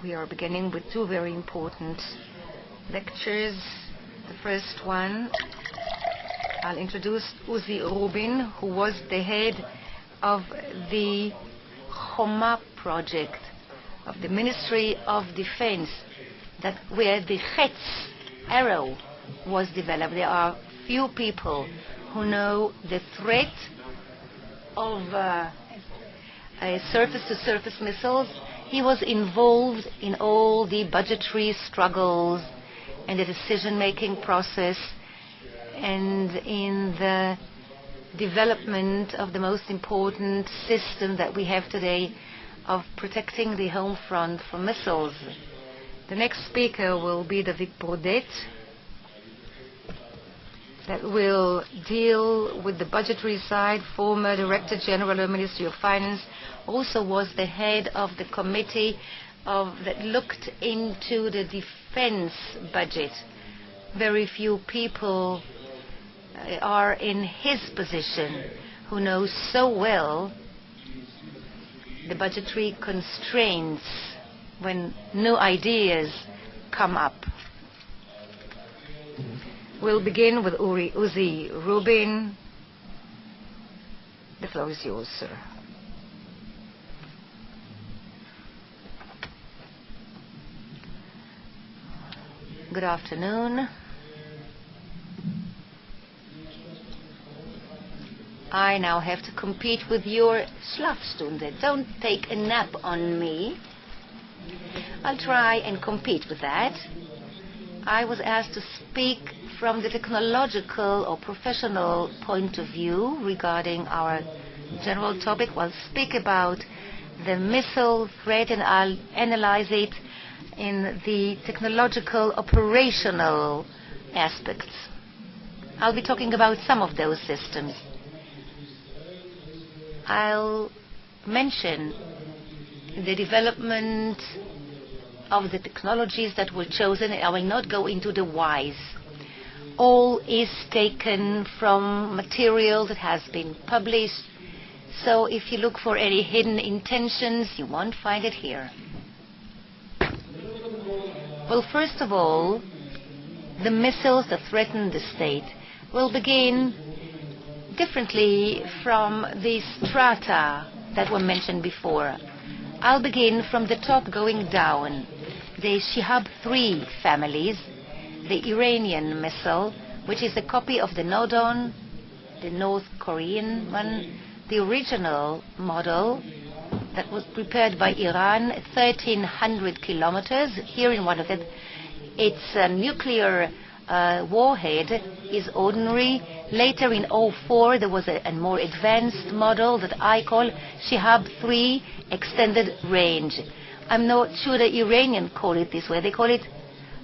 We are beginning with two very important lectures. The first one, I'll introduce Uzi Rubin, who was the head of the Choma project of the Ministry of Defense, where the Chetz arrow was developed. There are few people who know the threat of surface-to-surface missiles. He was involved in all the budgetary struggles and the decision-making process and in the development of the most important system that we have today of protecting the home front from missiles. The next speaker will be David Brodet, that will deal with the budgetary side. Former Director General of the Ministry of Finance, also was the head of the committee that looked into the defense budget. Very few people are in his position who know so well the budgetary constraints when new ideas come up. We'll begin with Uzi Rubin. The floor is yours, sir. Good afternoon. I now have to compete with your Schlafstunde. Don't take a nap on me. I'll try and compete with that. I was asked to speak from the technological or professional point of view regarding our general topic. I'll speak about the missile threat and I'll analyze it in the technological operational aspects. I'll be talking about some of those systems. I'll mention the development of the technologies that were chosen. I will not go into the whys. All is taken from material that has been published. So if you look for any hidden intentions, you won't find it here. Well, first of all, the missiles that threaten the state will begin differently from the strata that were mentioned before. I'll begin from the top going down. The Shihab-3 families, the Iranian missile, which is a copy of the Nodon, the North Korean one, the original model that was prepared by Iran, 1,300 kilometers. Here in one of it, its nuclear warhead is ordinary. Later in 2004, there was a more advanced model that I call Shihab-3 extended range. I'm not sure the Iranians call it this way. They call it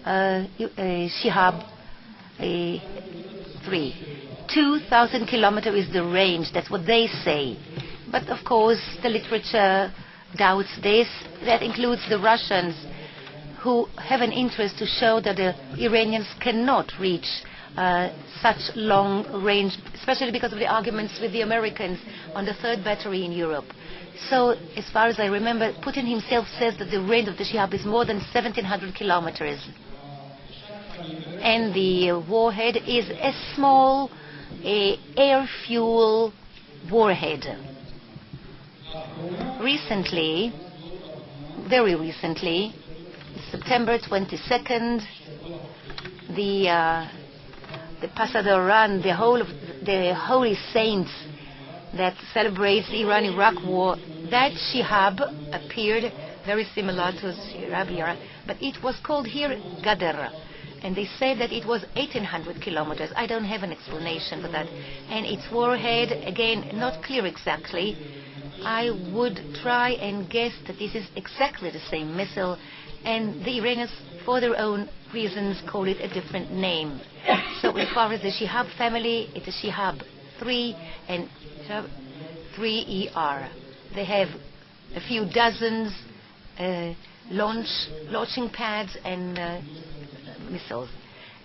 Shihab-3. 2,000 kilometers is the range. That's what they say. But of course, the literature doubts this. That includes the Russians, who have an interest to show that the Iranians cannot reach such long range, especially because of the arguments with the Americans on the third battery in Europe. So, as far as I remember, Putin himself says that the range of the Shihab is more than 1,700 kilometers. And the warhead is a small air-fuel warhead. Recently, very recently, September 22nd, the Pasadoran, the whole of the Holy Saints that celebrates the Iran-Iraq war, that Shihab appeared very similar to Shihab here, but it was called here Gader, and they say that it was 1,800 kilometers. I don't have an explanation for that. And its warhead, again, not clear exactly. I would try and guess that this is exactly the same missile, and the Iranians, for their own reasons, call it a different name. So as far as the Shihab family, it is Shihab-3 and Shihab-3ER. They have a few dozens launching pads and missiles.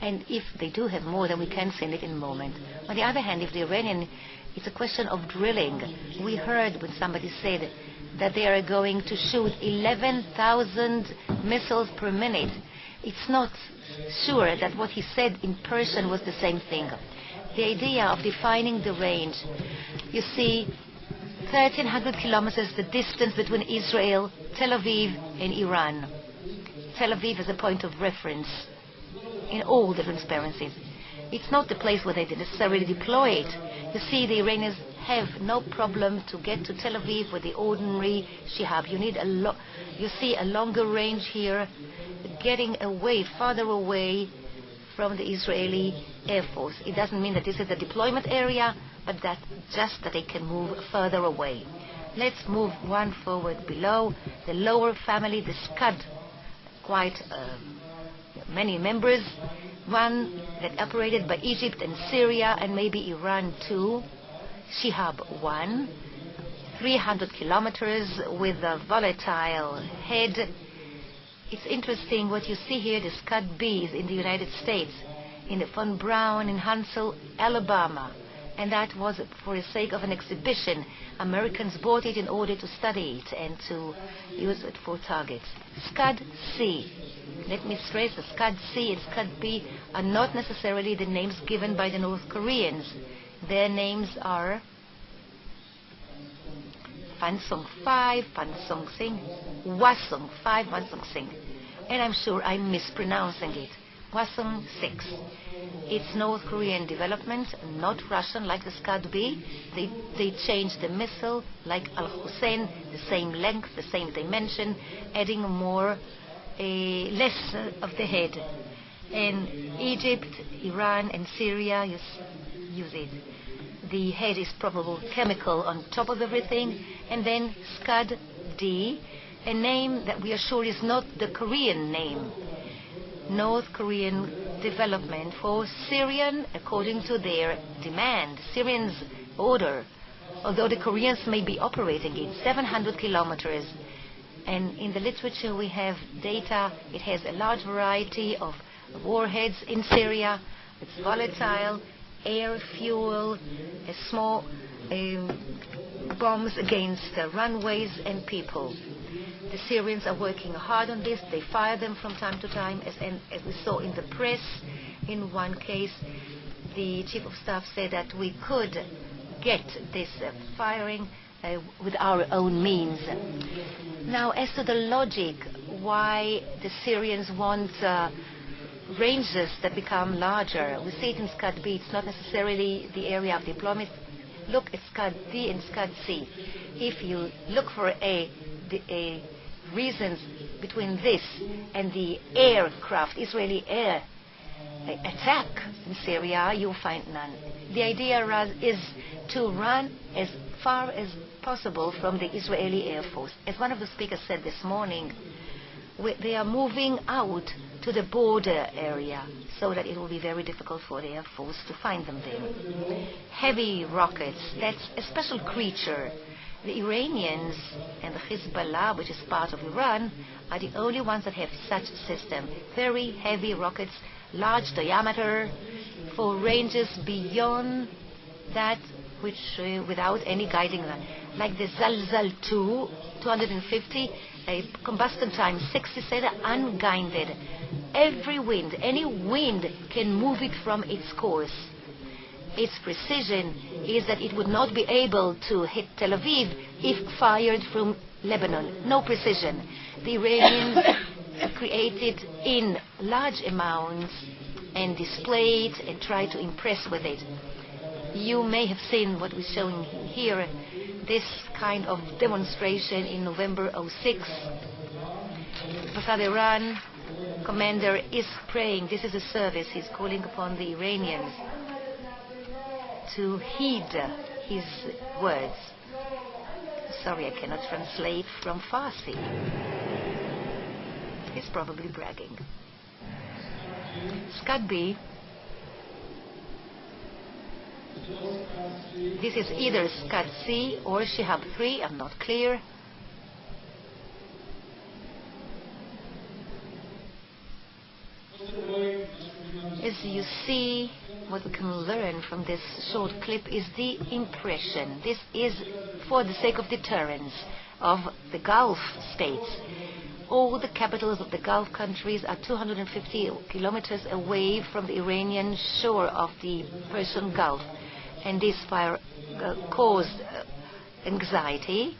And if they do have more, then we can send it in a moment. On the other hand, if the Iranian, it's a question of drilling. We heard when somebody said that they are going to shoot 11,000 missiles per minute. It's not sure that what he said in Persian was the same thing. The idea of defining the range, you see, 1,300 kilometers, the distance between Israel, Tel Aviv, and Iran. Tel Aviv as a point of reference in all the transparencies. It's not the place where they necessarily deploy it. You see, the Iranians have no problem to get to Tel Aviv with the ordinary Shihab. You need you see a longer range here, getting away, farther away from the Israeli Air Force. It doesn't mean that this is a deployment area, but just that they can move further away. Let's move one forward below. The lower family, the Scud, quite many members. One that operated by Egypt and Syria and maybe Iran too. Shihab 1, 300 kilometers with a volatile head. It's interesting what you see here, the Scud B is in the United States, in the Von Braun in Huntsville, Alabama. And that was for the sake of an exhibition. Americans bought it in order to study it and to use it for targets. Scud C. Let me stress that Scud C and Scud B are not necessarily the names given by the North Koreans. Their names are Fansong 5, Fansong Sing, Hwasong 5, Hwasong Sing. And I'm sure I'm mispronouncing it. Hwasong 6. It's North Korean development, not Russian like the Scud B. They changed the missile like Al-Hussein, the same length, the same dimension, adding less of the head. And Egypt, Iran, and Syria use it. The head is probably chemical on top of everything. And then Scud D, a name that we are sure is not the Korean name. North Korean development for Syrian, according to their demand. Syrians order, although the Koreans may be operating it, 700 kilometers. And in the literature we have data. It has a large variety of warheads in Syria. It's volatile, air, fuel, small bombs against runways and people. The Syrians are working hard on this. They fire them from time to time, as we saw in the press. In one case, the chief of staff said that we could get this firing with our own means. Now, as to the logic, why the Syrians want ranges that become larger. We see it in Scud B. It's not necessarily the area of deployment. Look at Scud D and Scud C. If you look for a reasons between this and the aircraft, Israeli air attack in Syria, you'll find none. The idea is to run as far as possible from the Israeli Air Force. As one of the speakers said this morning, they are moving out to the border area so that it will be very difficult for the Air Force to find them there. Heavy rockets, that's a special creature. The Iranians and the Hezbollah, which is part of Iran, are the only ones that have such a system. Very heavy rockets, large diameter, for ranges beyond that which without any guiding line. Like the Zalzal 2, 250, a combustion time 67, unguided. Every wind, any wind can move it from its course. Its precision is that it would not be able to hit Tel Aviv if fired from Lebanon. No precision. The Iranians created in large amounts and displayed and tried to impress with it. You may have seen what we're showing here, this kind of demonstration in November 06. Mossad Iran commander is praying. This is a service. He's calling upon the Iranians to heed his words. Sorry, I cannot translate from Farsi. He's probably bragging. Scud B. This is either Scud C or Shihab 3, I'm not clear. As you see, what we can learn from this short clip is the impression. This is for the sake of deterrence of the Gulf states. All the capitals of the Gulf countries are 250 kilometers away from the Iranian shore of the Persian Gulf. And this fire caused anxiety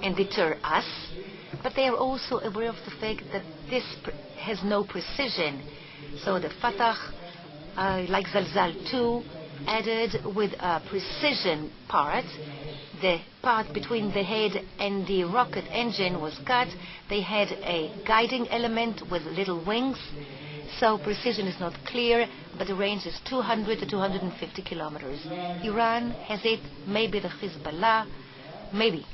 and deter us. But they are also aware of the fact that this has no precision. So the Fatah, like Zalzal 2, added with a precision part. The part between the head and the rocket engine was cut. They had a guiding element with little wings. So precision is not clear, but the range is 200 to 250 kilometers. Iran has it, maybe the Hezbollah, maybe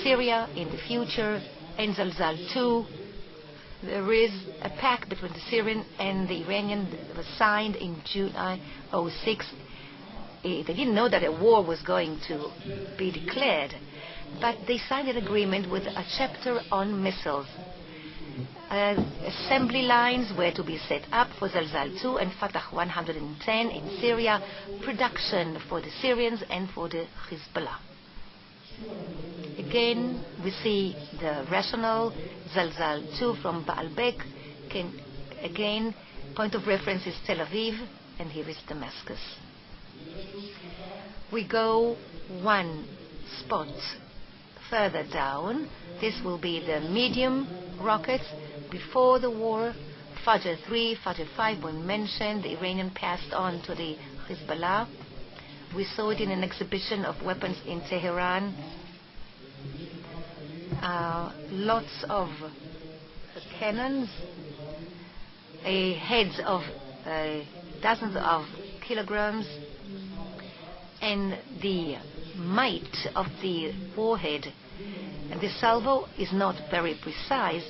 Syria in the future, and Zalzal 2. There is a pact between the Syrian and the Iranian that was signed in July 2006. They didn't know that a war was going to be declared, but they signed an agreement with a chapter on missiles. Assembly lines were to be set up for Zalzal 2 and Fatah 110 in Syria, production for the Syrians and for the Hezbollah. Again, we see the rationale. Zalzal 2 from Baalbek. Again, point of reference is Tel Aviv, and here is Damascus. We go one spot further down. This will be the medium rockets. Before the war, Fajr 3, Fajr 5 were mentioned. The Iranian passed on to the Hezbollah. We saw it in an exhibition of weapons in Tehran. Lots of cannons, heads of dozens of kilograms, and the might of the warhead. The salvo is not very precise.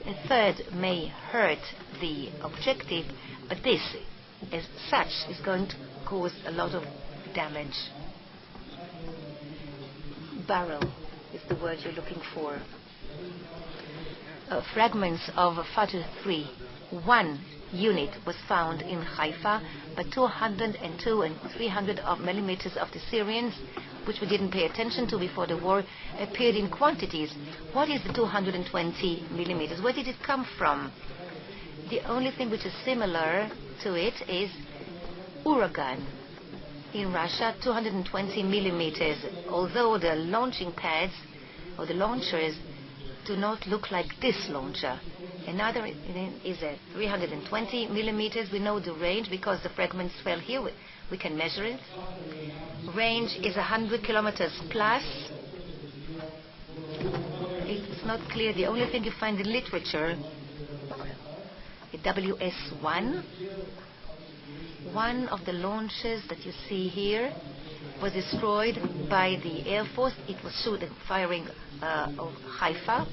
A third may hurt the objective, but this, as such, is going to cause a lot of damage. Barrel is the word you're looking for. Fragments of Fajr 3. One unit was found in Haifa, but 202 and 300 millimeters of the Syrians, which we didn't pay attention to before the war, appeared in quantities. What is the 220 millimeters? Where did it come from? The only thing which is similar to it is Uragan. In Russia, 220 millimeters, although the launching pads or the launchers do not look like this launcher. Another is a 320 millimeters. We know the range because the fragments fell here. We can measure it. Range is 100 kilometers plus. It's not clear. The only thing you find in literature is WS-1. One of the launches that you see here was destroyed by the Air Force. It was firing of Haifa.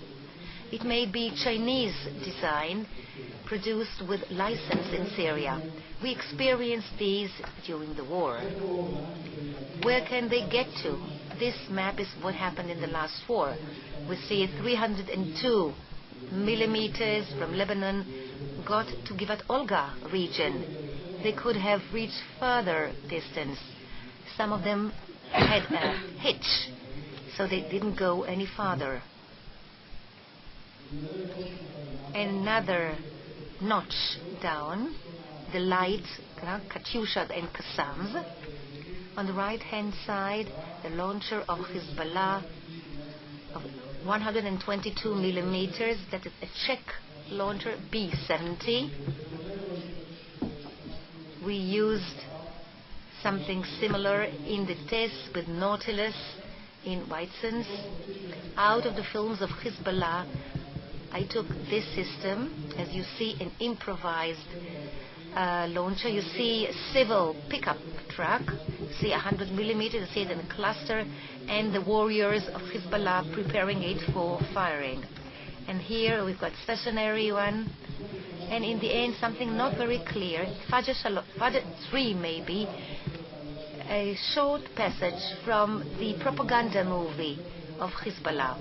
It may be Chinese design, produced with license in Syria. We experienced these during the war. Where can they get to? This map is what happened in the last war. We see 302 millimeters from Lebanon got to Givat Olga region. They could have reached further distance. Some of them had a hitch, so they didn't go any farther. Another notch down, the light Katyusha and Qassams. On the right-hand side, the launcher of Hezbollah of 122 millimeters. That is a Czech launcher, B-70. We used something similar in the test with Nautilus in Whitesons. Out of the films of Hezbollah, I took this system. As you see, an improvised launcher. You see a civil pickup truck. You see 100 millimeters. You see it in a cluster, and the warriors of Hezbollah preparing it for firing. And here we've got stationary one. And in the end, something not very clear. Fajr 3 maybe, a short passage from the propaganda movie of Hezbollah.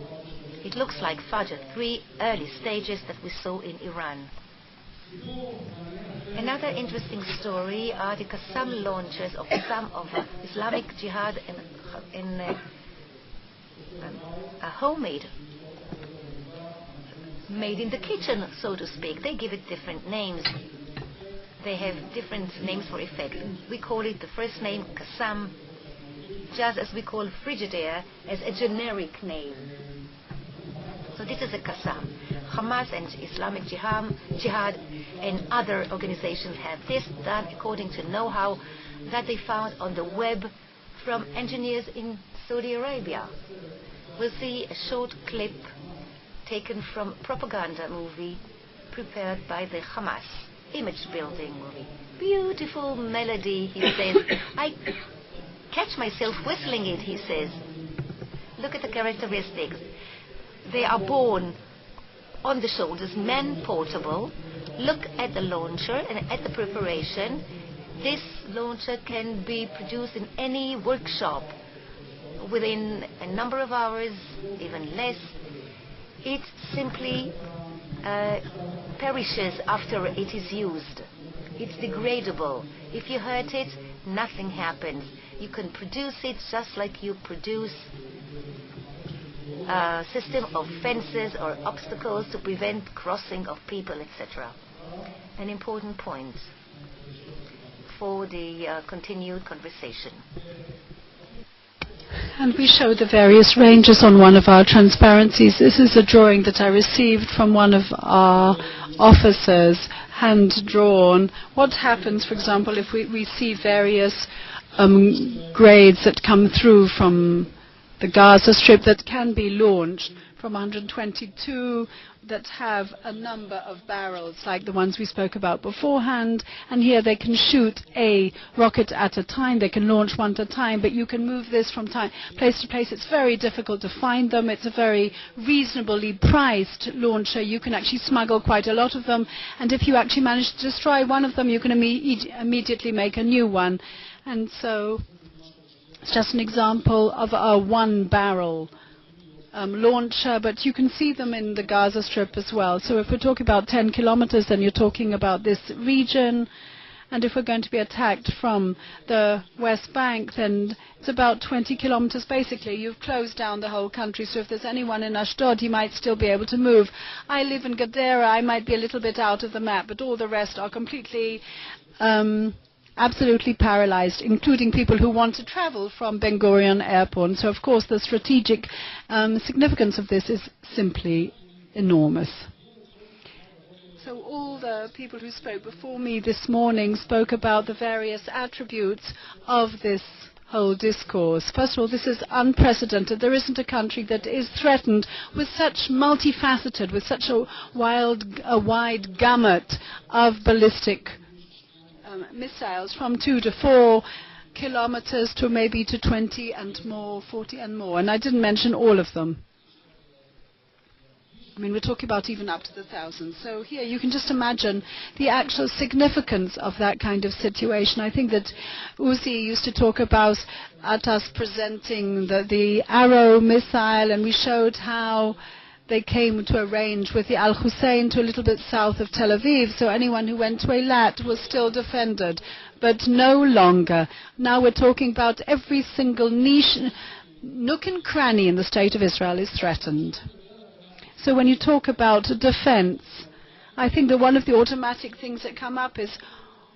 It looks like Fajr 3 early stages that we saw in Iran. Another interesting story are the Qassam launchers of some of Islamic Jihad in a homemade made in the kitchen, so to speak. They give it different names. They have different names for effect. We call it the first name Qassam, just as we call Frigidaire as a generic name. So this is a Qassam. Hamas and Islamic Jihad and other organizations have this done according to know-how that they found on the web from engineers in Saudi Arabia. We'll see a short clip taken from propaganda movie prepared by the Hamas image building movie. Beautiful melody, he says. I catch myself whistling it, he says. Look at the characteristics. They are borne on the shoulders, man-portable. Look at the launcher and at the preparation. This launcher can be produced in any workshop within a number of hours, even less. It simply perishes after it is used. It's degradable. If you hurt it, nothing happens. You can produce it just like you produce a system of fences or obstacles to prevent crossing of people, etc. An important point for the continued conversation. And we show the various ranges on one of our transparencies. This is a drawing that I received from one of our officers, hand-drawn. What happens, for example, if we see various grades that come through from the Gaza Strip that can be launched from 122 that have a number of barrels like the ones we spoke about beforehand, and here they can shoot a rocket at a time. They can launch one at a time, but you can move this from place to place. It's very difficult to find them. It's a very reasonably priced launcher. You can actually smuggle quite a lot of them, and if you actually manage to destroy one of them, you can immediately make a new one. And so it's just an example of a one-barrel launcher, but you can see them in the Gaza Strip as well. So if we're talking about 10 kilometers, then you're talking about this region. And if we're going to be attacked from the West Bank, then it's about 20 kilometers. Basically, you've closed down the whole country. So if there's anyone in Ashdod, he might still be able to move. I live in Gadara. I might be a little bit out of the map, but all the rest are completely absolutely paralyzed, including people who want to travel from Ben Gurion Airport. So, of course, the strategic significance of this is simply enormous. So all the people who spoke before me this morning spoke about the various attributes of this whole discourse. First of all, this is unprecedented. There isn't a country that is threatened with such multifaceted, with such a wide gamut of ballistic missiles, from 2 to 4 kilometers to maybe to 20 and more, 40 and more. And I didn't mention all of them. I mean, we're talking about even up to the thousands. So here you can just imagine the actual significance of that kind of situation. I think that Uzi used to talk about us presenting the Arrow missile, and we showed how they came to a range with the Al Hussein to a little bit south of Tel Aviv, so anyone who went to Eilat was still defended, but no longer. Now we're talking about every single niche, nook and cranny in the state of Israel is threatened. So when you talk about defense, I think that one of the automatic things that come up is,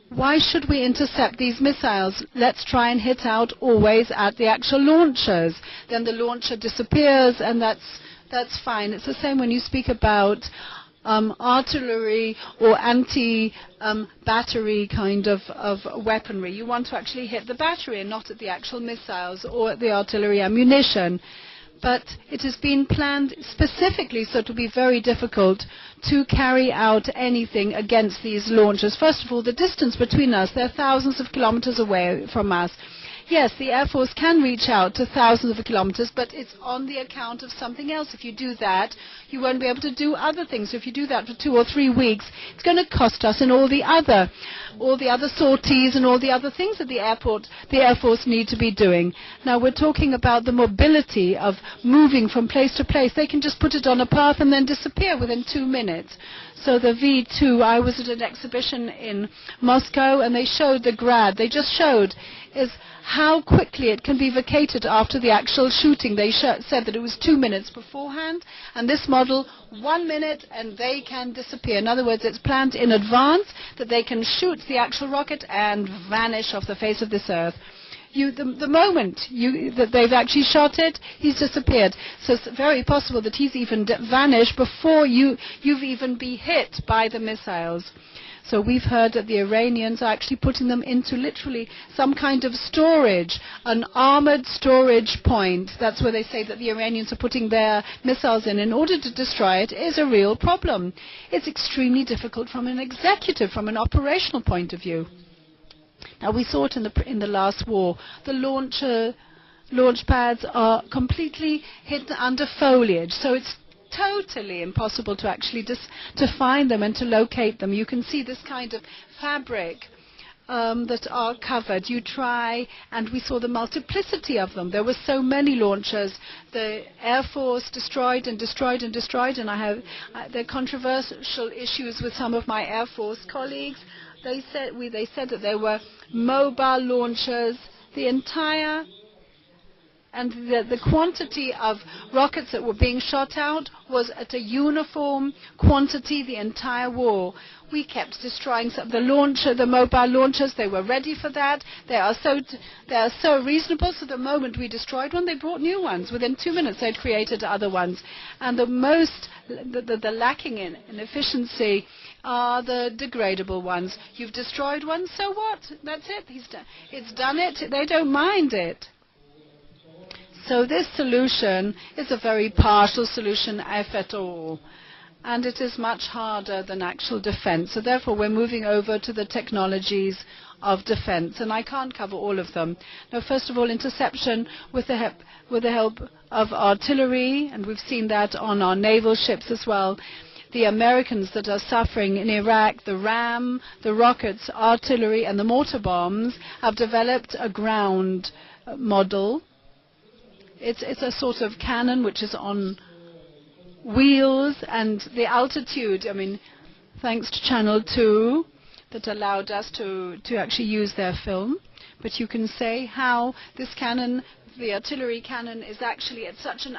why should we intercept these missiles? Let's try and hit out always at the actual launchers. Then the launcher disappears, and that's fine. It's the same when you speak about artillery or anti-battery kind of weaponry. You want to actually hit the battery and not at the actual missiles or at the artillery ammunition. But it has been planned specifically so it will be very difficult to carry out anything against these launchers. First of all, the distance between us, they're thousands of kilometers away from us. Yes, the Air Force can reach out to thousands of kilometers, but it's on the account of something else. If you do that, you won't be able to do other things. So if you do that for 2 or 3 weeks, it's going to cost us in all the other sorties and all the other things that the Air Force need to be doing. Now, we're talking about the mobility of moving from place to place. They can just put it on a path and then disappear within 2 minutes. So the V2, I was at an exhibition in Moscow, and they showed the Grad. They just showed is how quickly it can be vacated after the actual shooting. They said that it was 2 minutes beforehand, and this model, 1 minute, and they can disappear. In other words, it's planned in advance that they can shoot the actual rocket and vanish off the face of this earth. The moment that they've actually shot it, he's disappeared. So it's very possible that he's even vanished before you've even been hit by the missiles. So we've heard that the Iranians are actually putting them into literally some kind of storage, an armored storage point. That's where they say that the Iranians are putting their missiles in order to destroy it. Is a real problem. It's extremely difficult from an executive, from an operational point of view. Now, we saw it in the last war. The launch pads are completely hidden under foliage, so it's totally impossible to actually to find them and to locate them. You can see this kind of fabric that are covered. You try, and we saw the multiplicity of them. There were so many launchers. The Air Force destroyed and destroyed and destroyed, and I have there are controversial issues with some of my Air Force colleagues. They said that there were mobile launchers, the entire, and the quantity of rockets that were being shot out was at a uniform quantity the entire war. We kept destroying the mobile launchers. They were ready for that. They are so reasonable. So the moment we destroyed one, they brought new ones. Within 2 minutes, they'd created other ones. And the lacking in efficiency are the degradable ones. You've destroyed one, so what? That's it. It's done it. They don't mind it. So this solution is a very partial solution, if at all. And it is much harder than actual defense. So therefore, we're moving over to the technologies of defense. And I can't cover all of them. Now, first of all, interception with the help of artillery, and we've seen that on our naval ships as well. The Americans that are suffering in Iraq, the RAM, the rockets, artillery, and the mortar bombs have developed a ground model. It's a sort of cannon which is on wheels, and the altitude, thanks to Channel 2, that allowed us to actually use their film. But you can say how this cannon, the artillery cannon, is actually at such an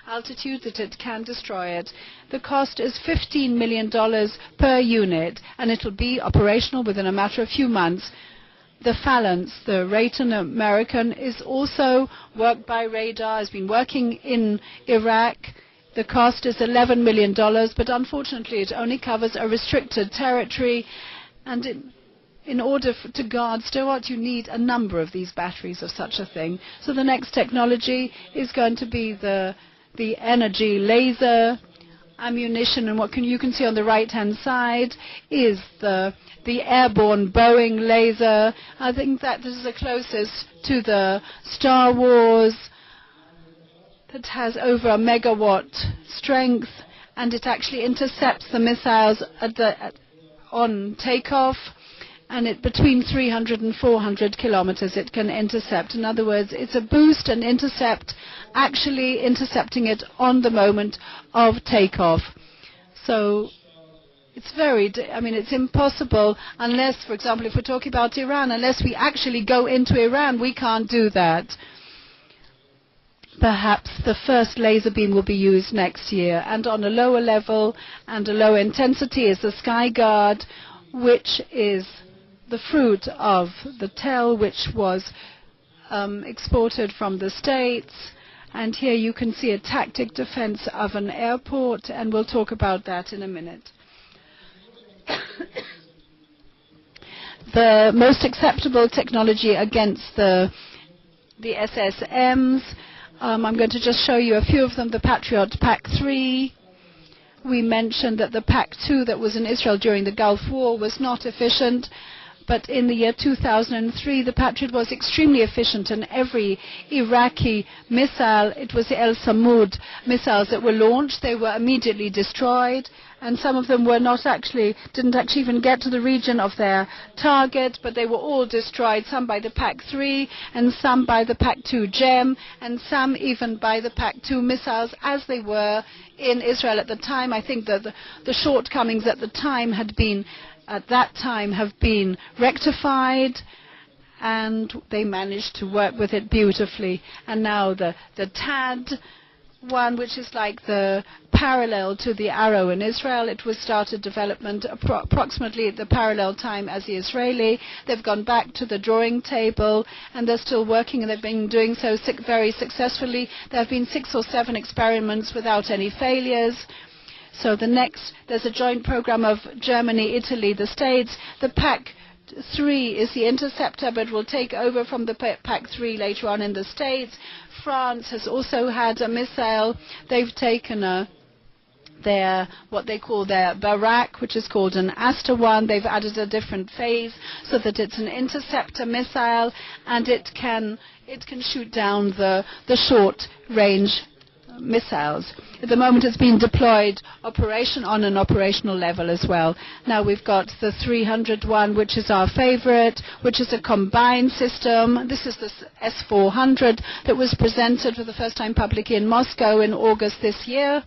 altitude that it can destroy it. The cost is $15 million per unit, and it will be operational within a matter of a few months. The Phalanx, the Raytheon American, is also worked by radar, has been working in Iraq. The cost is $11 million, but unfortunately it only covers a restricted territory. And in order to guard Dore, you need a number of these batteries of such a thing. So the next technology is going to be the energy laser ammunition, and what you can see on the right-hand side is the airborne Boeing laser. I think that this is the closest to the Star Wars, that has over a megawatt strength, and it actually intercepts the missiles on takeoff, and between 300 and 400 kilometers it can intercept. In other words, it's a boost and intercept, actually intercepting it on the moment of takeoff. So it's it's impossible unless, for example, if we're talking about Iran, unless we actually go into Iran, we can't do that. Perhaps the first laser beam will be used next year. And on a lower level and a lower intensity is the Sky Guard, which is the fruit of the TEL, which was exported from the States. And here you can see a tactic defense of an airport, and we'll talk about that in a minute. The most acceptable technology against the SSMs, I'm going to just show you a few of them. The Patriot PAC-3. We mentioned that the PAC-2 that was in Israel during the Gulf War was not efficient. But in the year 2003, the Patriot was extremely efficient, and every Iraqi missile, it was the El Samud missiles that were launched, they were immediately destroyed, and some of them didn't actually even get to the region of their target, but they were all destroyed, some by the PAC-3, and some by the PAC-2 GEM, and some even by the PAC-2 missiles, as they were in Israel at the time. I think that the shortcomings at that time have been rectified, and they managed to work with it beautifully. And now the TAD one, which is like the parallel to the arrow in Israel. It was started development approximately at the parallel time as the Israeli. They've gone back to the drawing table, and they're still working, and they've been doing so very successfully. There have been 6 or 7 experiments without any failures. So there's a joint program of Germany, Italy, the States. The PAC-3 is the interceptor, but will take over from the PAC-3 later on in the States. France has also had a missile. They've taken what they call their Barak, which is called an Aster 1. They've added a different phase so that it's an interceptor missile, and it can shoot down the short-range missiles. At the moment, it's being deployed on an operational level as well. Now we've got the 301, which is our favorite, which is a combined system. This is the S-400 that was presented for the first time publicly in Moscow in August this year.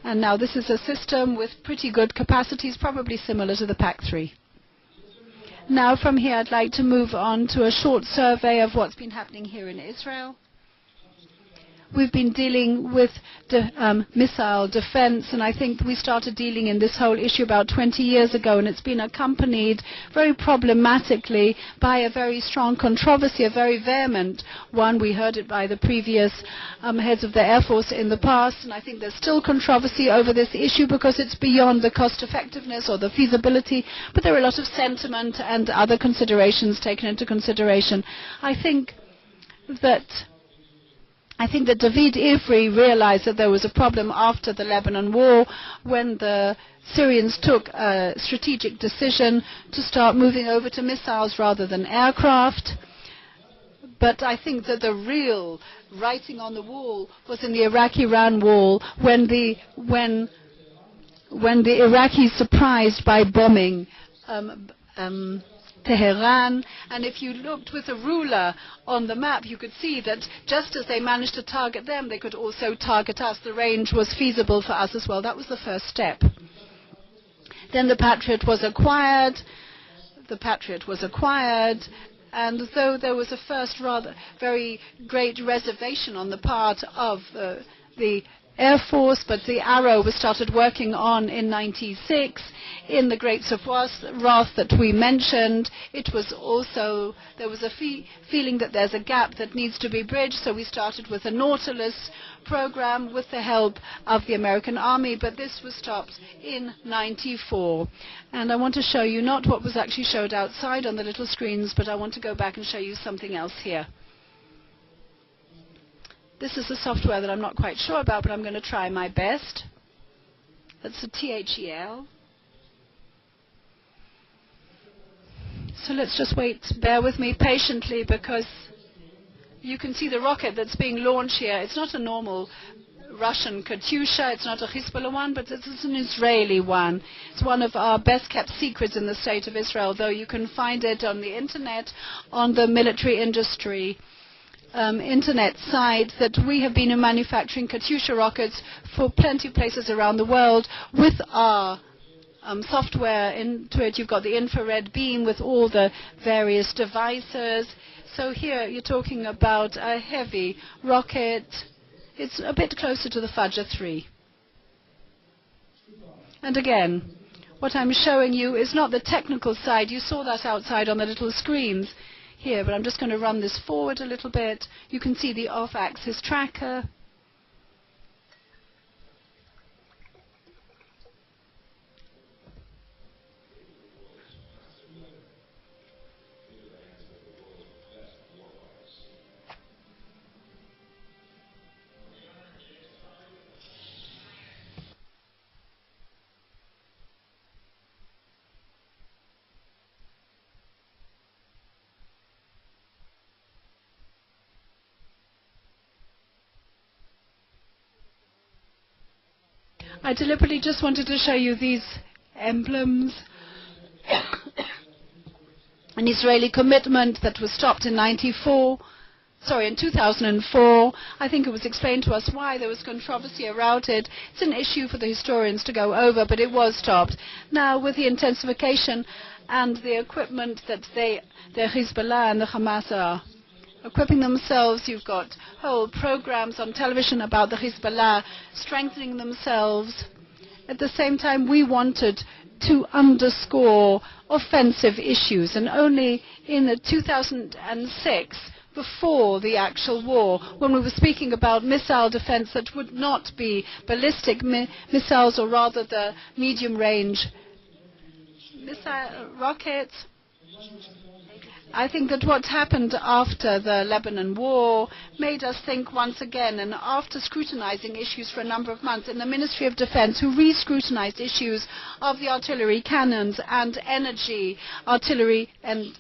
And now this is a system with pretty good capacities, probably similar to the PAC-3. Now from here, I'd like to move on to a short survey of what's been happening here in Israel. We've been dealing with missile defense, and I think we started dealing in this whole issue about 20 years ago, and it's been accompanied very problematically by a very strong controversy, a very vehement one. We heard it by the previous heads of the Air Force in the past, and I think there's still controversy over this issue because it's beyond the cost effectiveness or the feasibility, but there are a lot of sentiment and other considerations taken into consideration. I think that David Ivry realized that there was a problem after the Lebanon war when the Syrians took a strategic decision to start moving over to missiles rather than aircraft. But I think that the real writing on the wall was in the Iraq-Iran war when the Iraqis surprised by bombing Tehran, and if you looked with a ruler on the map, you could see that just as they managed to target them, they could also target us. The range was feasible for us as well. That was the first step. Then the Patriot was acquired. And though there was a first very great reservation on the part of the Air Force, but the Arrow was started working on in 96 in the Great Wrath that we mentioned. It was also, there was a feeling that there's a gap that needs to be bridged, so we started with a Nautilus program with the help of the American Army, but this was stopped in 94. And I want to show you not what was actually showed outside on the little screens, but I want to go back and show you something else here. This is a software that I'm not quite sure about, but I'm going to try my best. That's a THEL. So let's just wait, bear with me patiently, because you can see the rocket that's being launched here. It's not a normal Russian Katyusha, it's not a Hezbollah one, but it's an Israeli one. It's one of our best kept secrets in the state of Israel, though you can find it on the internet, on the military industry internet site, that we have been manufacturing Katyusha rockets for plenty of places around the world with our software into it. You've got the infrared beam with all the various devices. So here you're talking about a heavy rocket. It's a bit closer to the Fajr 3. And again, what I'm showing you is not the technical side. You saw that outside on the little screens here, but I'm just going to run this forward a little bit. You can see the off-axis tracker. I deliberately just wanted to show you these emblems. An Israeli commitment that was stopped in 2004. I think it was explained to us why there was controversy around it. It's an issue for the historians to go over, but it was stopped. Now, with the intensification and the equipment that the Hezbollah and the Hamas are equipping themselves. You've got whole programs on television about the Hezbollah strengthening themselves. At the same time, we wanted to underscore offensive issues, and only in 2006, before the actual war, when we were speaking about missile defense that would not be ballistic missiles, or rather the medium-range missile rockets, I think that what happened after the Lebanon war made us think once again, and after scrutinizing issues for a number of months in the Ministry of Defense, who re-scrutinized issues of the artillery, cannons and energy artillery, and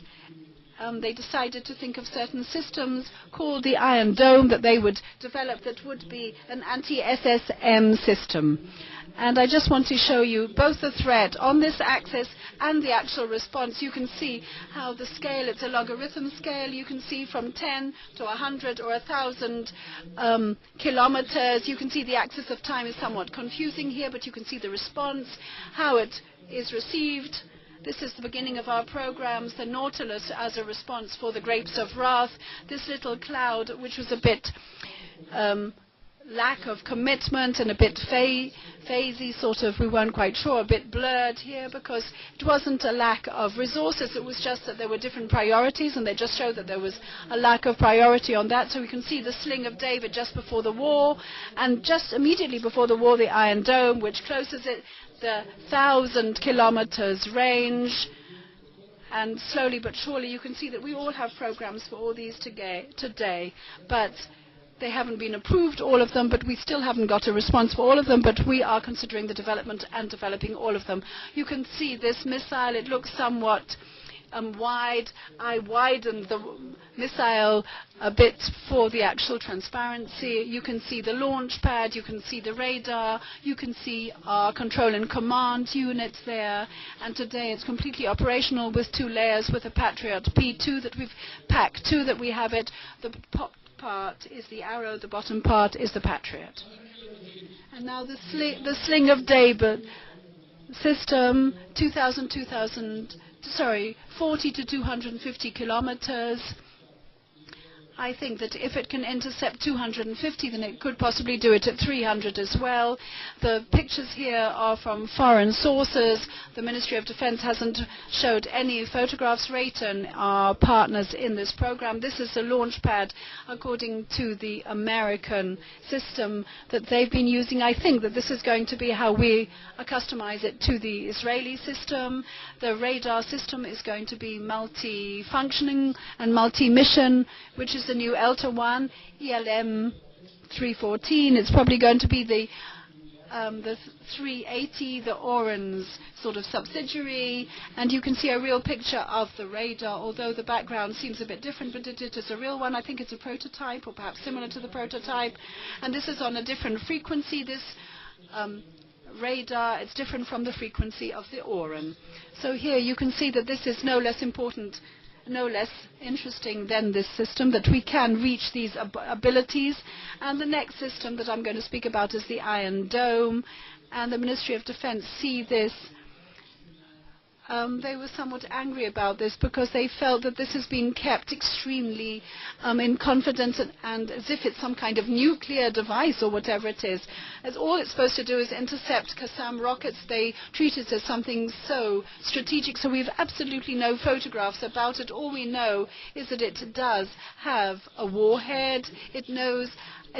they decided to think of certain systems called the Iron Dome that they would develop that would be an anti-SSM system. And I just want to show you both the threat on this axis and the actual response. You can see how the scale, it's a logarithm scale. You can see from 10 to 100 or 1,000 kilometers. You can see the axis of time is somewhat confusing here, but you can see the response, how it is received. This is the beginning of our programs, the Nautilus as a response for the Grapes of Wrath. This little cloud, which was a bit lack of commitment and a bit phasey, sort of, we weren't quite sure, a bit blurred here, because it wasn't a lack of resources, it was just that there were different priorities, and they just showed that there was a lack of priority on that. So we can see the Sling of David just before the war, and just immediately before the war, the Iron Dome, which closes it, the 1,000 kilometers range. And slowly but surely you can see that we all have programs for all these today, but they haven't been approved, all of them, but we still haven't got a response for all of them, but we are considering the development and developing all of them. You can see this missile, it looks somewhat wide. I widened the missile a bit for the actual transparency. You can see the launch pad, you can see the radar, you can see our control and command units there, and today it's completely operational with 2 layers, with a Patriot P2 that we've packed 2 that we have it. The part is the Arrow, the bottom part is the Patriot. And now the Sling of David system, 40 to 250 kilometers. I think that if it can intercept 250, then it could possibly do it at 300 as well. The pictures here are from foreign sources. The Ministry of Defense hasn't showed any photographs. Raytheon are partners in this program. This is a launch pad according to the American system that they've been using. I think that this is going to be how we customize it to the Israeli system. The radar system is going to be multi-functioning and multi-mission, which is the new Elta 1, ELM 314. It's probably going to be the 380, the Oran's sort of subsidiary, and you can see a real picture of the radar, although the background seems a bit different, but it is a real one. I think it's a prototype, or perhaps similar to the prototype, and this is on a different frequency. This radar, it's different from the frequency of the Oran. So here you can see that this is no less important, no less interesting than this system, that we can reach these abilities. And the next system that I'm going to speak about is the Iron Dome, and the Ministry of Defense see this. They were somewhat angry about this because they felt that this has been kept extremely in confidence and as if it's some kind of nuclear device or whatever it is. As all it's supposed to do is intercept Qassam rockets. They treat it as something so strategic, so we have absolutely no photographs about it. All we know is that it does have a warhead. It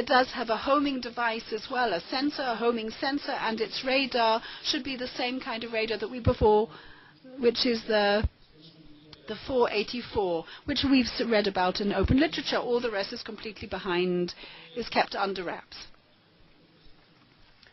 does have a homing device as well, a sensor, a homing sensor, and its radar should be the same kind of radar that we before, which is the 484, which we've read about in open literature. All the rest is completely is kept under wraps.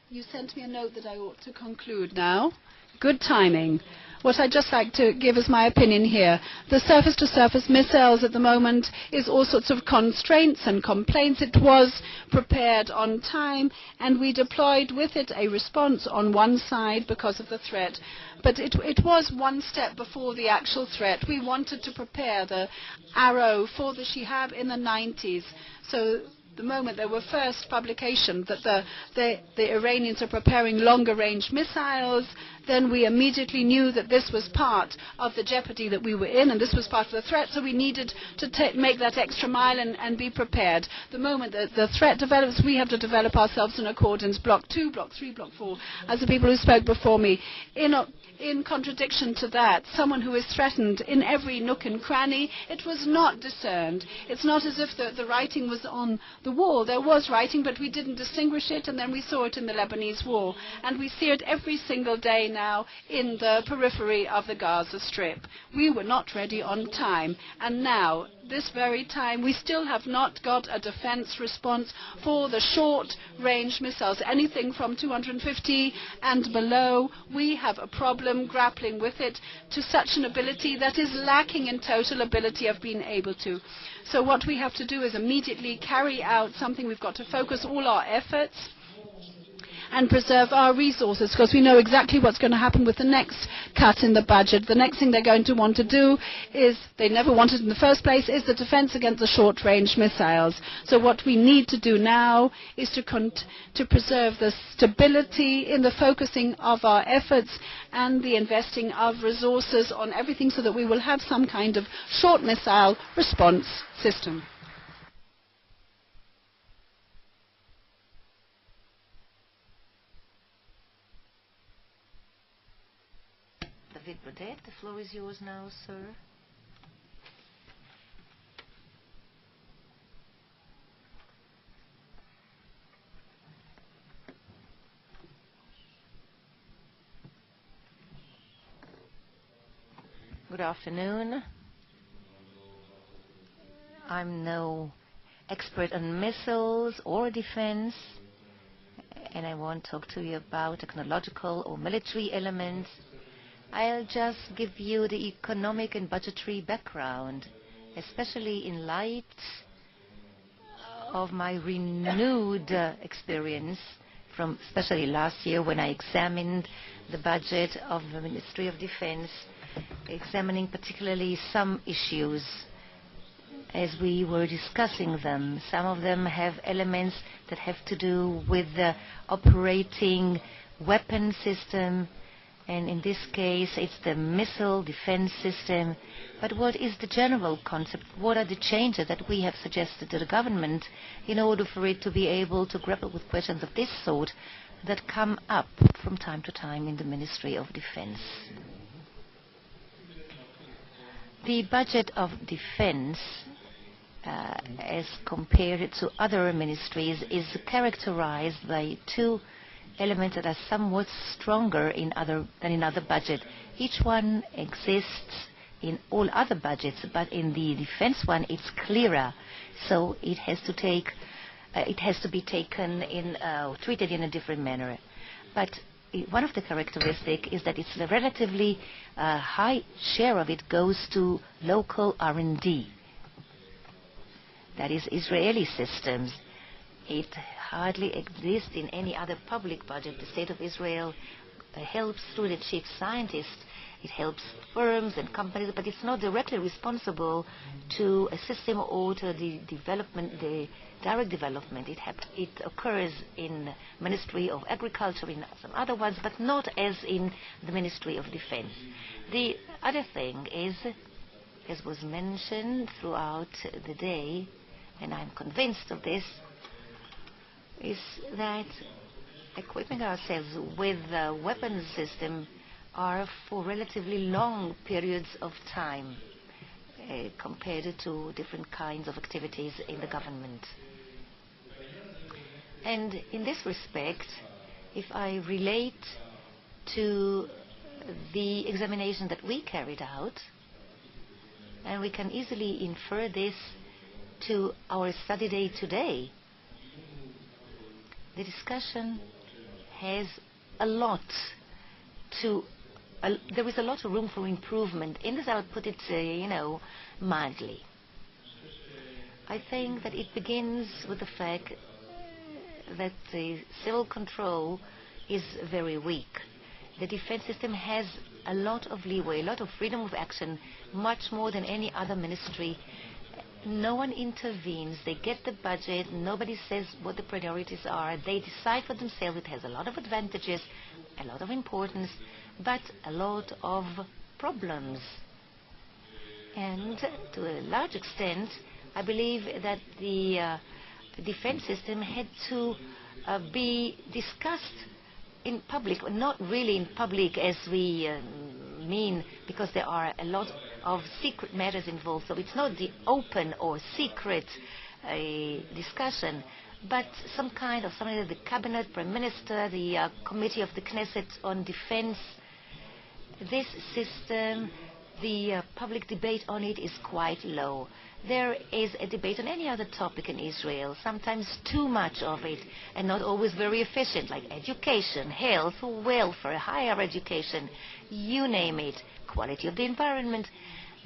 You sent me a note that I ought to conclude now. Good timing. What I'd just like to give as my opinion here, the surface-to-surface missiles at the moment is all sorts of constraints and complaints. It was prepared on time, and we deployed with it a response on one side because of the threat. But it was one step before the actual threat. We wanted to prepare the Arrow for the Shihab in the 90s. So the moment there were first publications that the Iranians are preparing longer-range missiles, then we immediately knew that this was part of the jeopardy that we were in, and this was part of the threat, so we needed to make that extra mile and be prepared. The moment that the threat develops, we have to develop ourselves in accordance. Block 2, Block 3, Block 4, as the people who spoke before me. In contradiction to that, someone who is threatened in every nook and cranny, it was not discerned. It's not as if the writing was on the wall. There was writing, but we didn't distinguish it, and then we saw it in the Lebanese war. And we see it every single day now in the periphery of the Gaza Strip. We were not ready on time, and now, this very time, we still have not got a defense response for the short-range missiles. Anything from 250 and below, we have a problem grappling with it to such an ability that is lacking in total ability of being able to. So what we have to do is immediately carry out something. We've got to focus all our efforts and preserve our resources, because we know exactly what's going to happen with the next cut in the budget. The next thing they're going to want to do is, they never wanted in the first place, is the defense against the short-range missiles. So what we need to do now is to preserve the stability in the focusing of our efforts and the investing of resources on everything, so that we will have some kind of short missile response system. Brodet, the floor is yours now, sir. Good afternoon. I'm no expert on missiles or defense, and I won't talk to you about technological or military elements. I'll just give you the economic and budgetary background, especially in light of my renewed experience from especially last year, when I examined the budget of the Ministry of Defense, examining particularly some issues as we were discussing them. Some of them have elements that have to do with the operating weapon system, and in this case, it's the missile defense system. But what is the general concept? What are the changes that we have suggested to the government in order for it to be able to grapple with questions of this sort that come up from time to time in the Ministry of Defense? The budget of defense, as compared to other ministries, is characterized by two elements that are somewhat stronger than in other budgets. Each one exists in all other budgets, but in the defense one, it's clearer. So it has to be taken in, treated in a different manner. But one of the characteristics is that it's a relatively high share of it goes to local R&D. That is Israeli systems. It hardly exists in any other public budget. The State of Israel helps through the chief scientist. It helps firms and companies, but it's not directly responsible to a system or to the development, the direct development. It occurs in the Ministry of Agriculture, in some other ones, but not as in the Ministry of Defense. The other thing is, as was mentioned throughout the day, and I'm convinced of this, is that equipping ourselves with a weapons system are for relatively long periods of time compared to different kinds of activities in the government. And in this respect, if I relate to the examination that we carried out, and we can easily infer this to our study day today, the discussion has a lot to there is a lot of room for improvement. In this, I would put it, mildly. I think that it begins with the fact that the civil control is very weak. The defense system has a lot of leeway, a lot of freedom of action, much more than any other ministry. No one intervenes. They get the budget. Nobody says what the priorities are. They decide for themselves. It has a lot of advantages, a lot of importance. but a lot of problems. And to a large extent, I believe that the defense system had to be discussed in public, not really in public as we mean, because there are a lot of secret matters involved, so it's not the open or secret discussion, but something like the cabinet, prime minister, the committee of the Knesset on defense. This system, the public debate on it is quite low. There is a debate on any other topic in Israel, sometimes too much of it, and not always very efficient, like education, health, welfare, higher education, you name it, quality of the environment.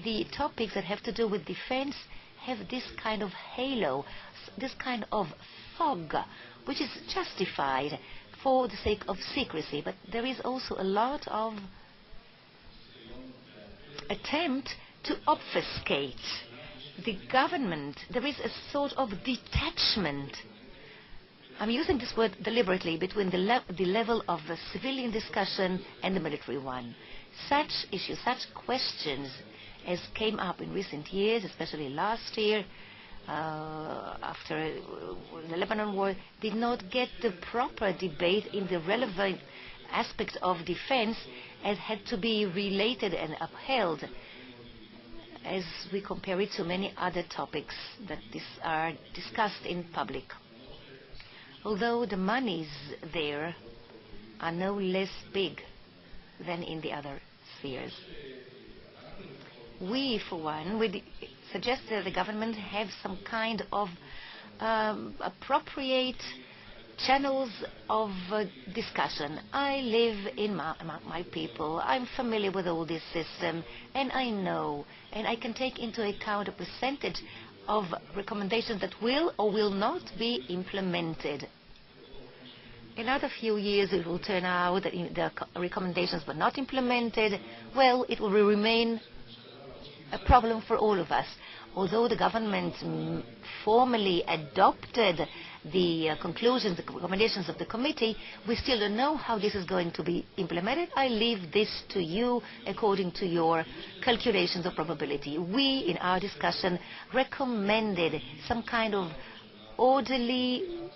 The topics that have to do with defense have this kind of halo, this kind of fog, which is justified for the sake of secrecy, but there is also a lot of attempt to obfuscate the government. There is a sort of detachment. I'm using this word deliberately between the level of the civilian discussion and the military one. Such issues, such questions as came up in recent years, especially last year, after the Lebanon war, did not get the proper debate in the relevant aspect of defense as had to be related and upheld as we compare it to many other topics that are discussed in public. Although the monies there are no less big than in the other spheres. We, for one, would suggest that the government have some kind of appropriate channels of discussion. I live in my people. I'm familiar with all this system, and I know, and I can take into account a percentage of recommendations that will or will not be implemented. In another few years, it will turn out that the recommendations were not implemented. Well, it will remain a problem for all of us. Although the government formally adopted the conclusions, the recommendations of the committee, we still don't know how this is going to be implemented. I leave this to you according to your calculations of probability. We, in our discussion, recommended some kind of orderly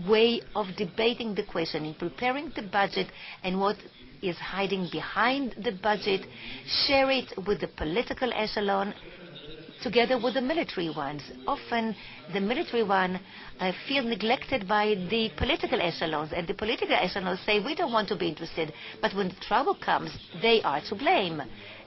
way of debating the question, in preparing the budget and what is hiding behind the budget, share it with the political echelon together with the military ones. Often the military one feel neglected by the political echelons, and the political echelons say, we don't want to be interested, but when the trouble comes, they are to blame.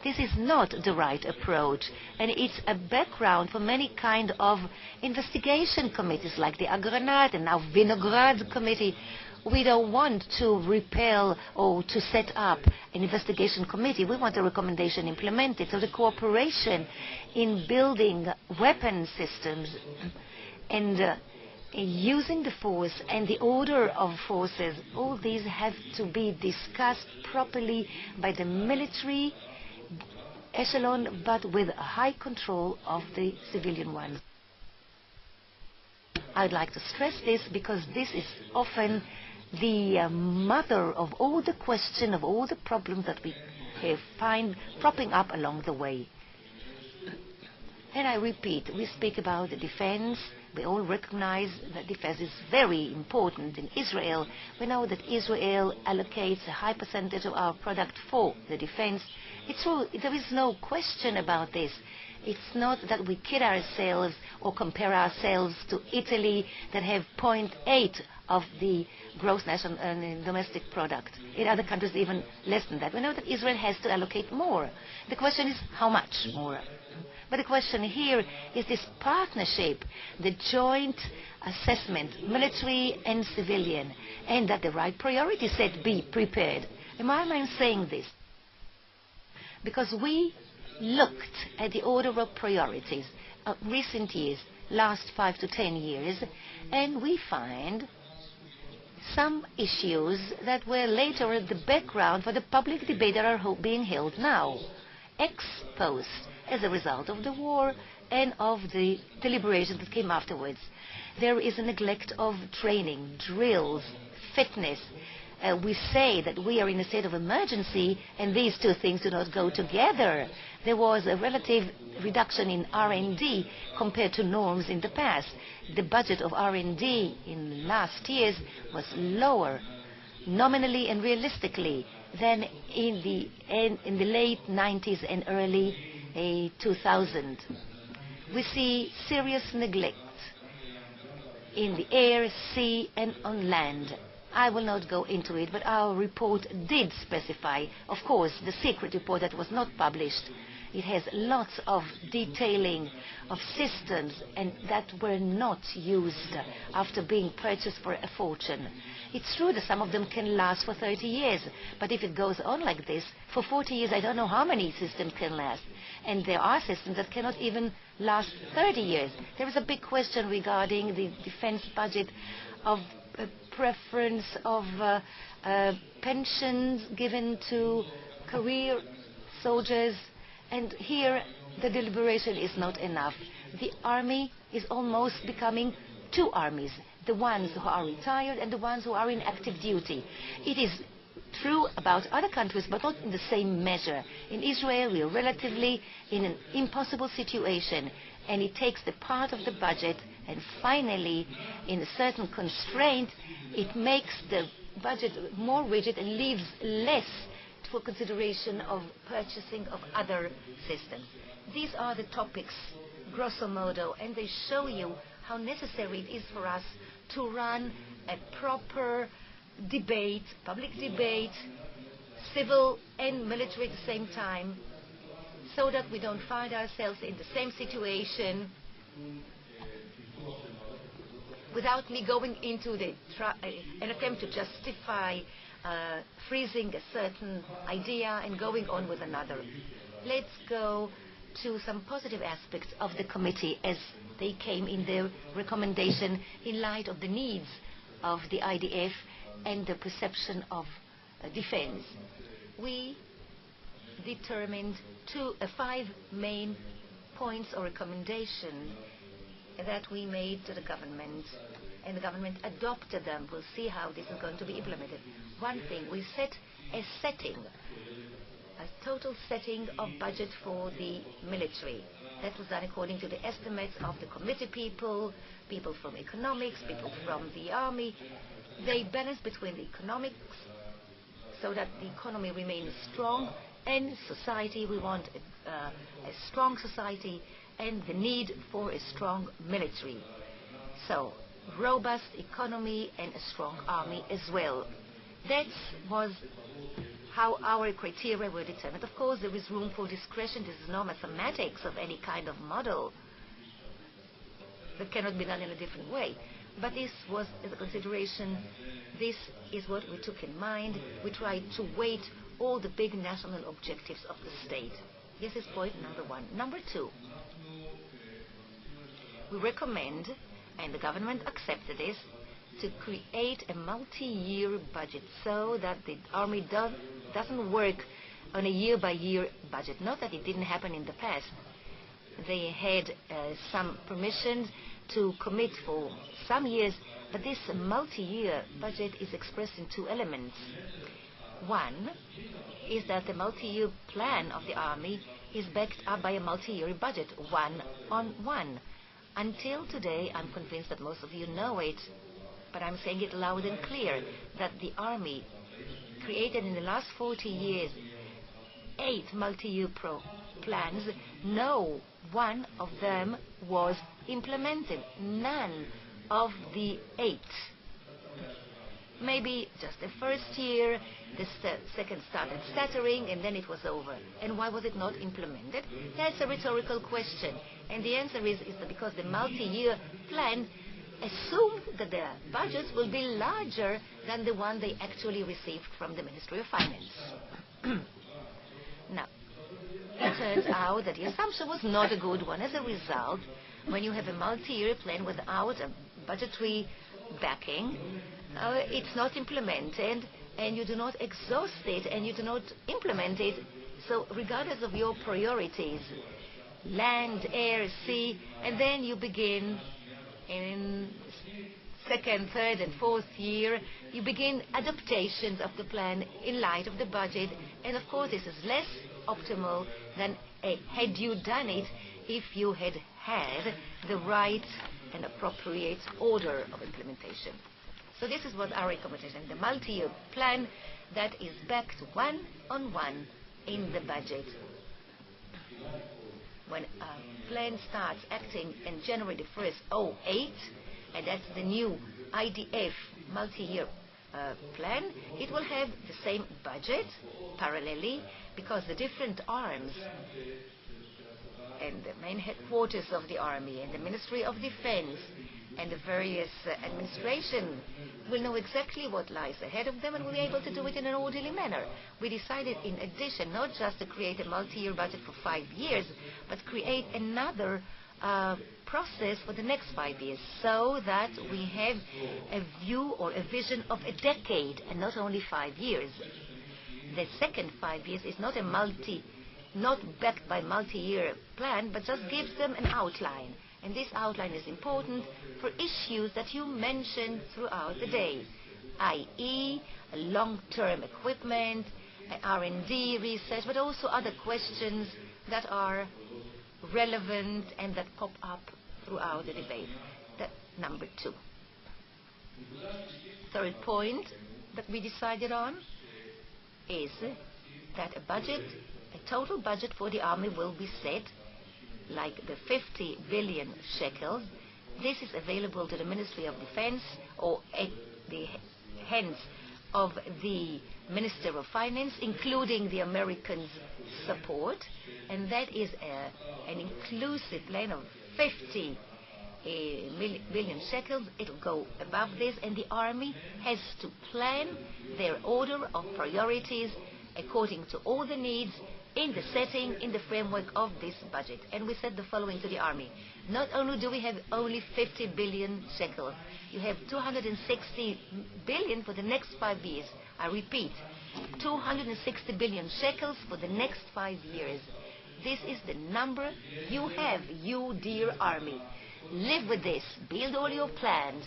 This is not the right approach, and it's a background for many kind of investigation committees like the Agranat and now Vinograd committee. We don't want to repel or to set up an investigation committee. We want a recommendation implemented. So the cooperation in building weapon systems and using the force and the order of forces, all these have to be discussed properly by the military echelon, but with a high control of the civilian ones. I'd like to stress this because this is often the mother of all the question, of all the problems that we find propping up along the way. And I repeat, we speak about the defense. We all recognize that defense is very important in Israel. We know that Israel allocates a high percentage of our product for the defense. It's true, there is no question about this. It's not that we kid ourselves or compare ourselves to Italy that have 0.8 of the gross national domestic product. In other countries, even less than that. We know that Israel has to allocate more. The question is, how much more? But the question here is this partnership, the joint assessment, military and civilian, and that the right priority set be prepared. And why am I saying this? Because we looked at the order of priorities of recent years, last 5 to 10 years, and we find some issues that were later at the background for the public debate that are being held now, exposed as a result of the war and of the deliberations that came afterwards. There is a neglect of training, drills, fitness, we say that we are in a state of emergency, and these two things do not go together. There was a relative reduction in R&D compared to norms in the past. The budget of R&D in last years was lower, nominally and realistically, than in the late 90s and early 2000. We see serious neglect in the air, sea, and on land. I will not go into it, but our report did specify, of course, the secret report that was not published. It has lots of detailing of systems and that were not used after being purchased for a fortune. It's true that some of them can last for 30 years, but if it goes on like this, for 40 years I don't know how many systems can last. And there are systems that cannot even last 30 years. There is a big question regarding the defense budget of preference of pensions given to career soldiers, and here the deliberation is not enough. The army is almost becoming two armies, the ones who are retired and the ones who are in active duty. It is true about other countries, but not in the same measure. In Israel, we are relatively in an impossible situation, and it takes the part of the budget, and finally, in a certain constraint, it makes the budget more rigid and leaves less for consideration of purchasing of other systems. These are the topics, grosso modo, and they show you how necessary it is for us to run a proper debate, public debate, civil and military at the same time, so that we don't find ourselves in the same situation without me going into an attempt to justify freezing a certain idea and going on with another. Let's go to some positive aspects of the committee as they came in their recommendation in light of the needs of the IDF and the perception of defense. We determined 5 main points or recommendations that we made to the government, and the government adopted them. We'll see how this is going to be implemented. One thing, we set a total setting of budget for the military. That was done according to the estimates of the committee people from economics, people from the army. They balance between the economics so that the economy remains strong, and society, we want a strong society and the need for a strong military. So, robust economy and a strong army as well. That was how our criteria were determined. Of course, there is room for discretion. This is no mathematics of any kind of model that cannot be done in a different way. But this was as a consideration. This is what we took in mind. We tried to weight all the big national objectives of the state. This is point number 1. Number 2, we recommend, and the government accepted this, to create a multi-year budget so that the army doesn't work on a year-by-year budget. Not that it didn't happen in the past. They had some permission to commit for some years, but this multi-year budget is expressed in 2 elements. One is that the multi-year plan of the army is backed up by a multi-year budget, 1-on-1. Until today, I'm convinced that most of you know it, but I'm saying it loud and clear, that the army created in the last 40 years 8 multi-year plans. No one of them was implemented. None of the 8. Maybe just the first year, the second started stuttering, and then it was over. And why was it not implemented? That's a rhetorical question. And the answer is that because the multi-year plan assumed that their budgets will be larger than the one they actually received from the Ministry of Finance. Now, it turns out that the assumption was not a good one. As a result, when you have a multi-year plan without a budgetary backing, it's not implemented, and you do not exhaust it, and you do not implement it. So regardless of your priorities, land, air, sea, and then you begin in second, third, and fourth year, you begin adaptations of the plan in light of the budget. And of course, this is less optimal than had you done it if you had had the right and appropriate order of implementation. So this is what our recommendation, the multi-year plan that is backed one-on-one in the budget. When a plan starts acting in January the 1st, 2008, and that's the new IDF multi-year plan, it will have the same budget parallelly, because the different arms and the main headquarters of the army and the Ministry of Defense and the various administration will know exactly what lies ahead of them and will be able to do it in an orderly manner. We decided, in addition, not just to create a multi-year budget for 5 years, but create another process for the next 5 years, so that we have a view or a vision of a decade and not only 5 years. The second 5 years is not backed by multi-year plan, but just gives them an outline. And this outline is important for issues that you mentioned throughout the day, i.e. long-term equipment, R&D research, but also other questions that are relevant and that pop up throughout the debate. That's number 2. Third point that we decided on is that a total budget for the army will be set like the 50 billion shekels. This is available to the Ministry of Defense or at the hands of the Minister of Finance, including the Americans' support, and that is an inclusive plan of 50 billion shekels. It will go above this, and the army has to plan their order of priorities according to all the needs in the setting, in the framework of this budget. And we said the following to the army: not only do we have only 50 billion shekels, you have 260 billion for the next 5 years. I repeat, 260 billion shekels for the next 5 years. This is the number you have, you dear army. Live with this, build all your plans,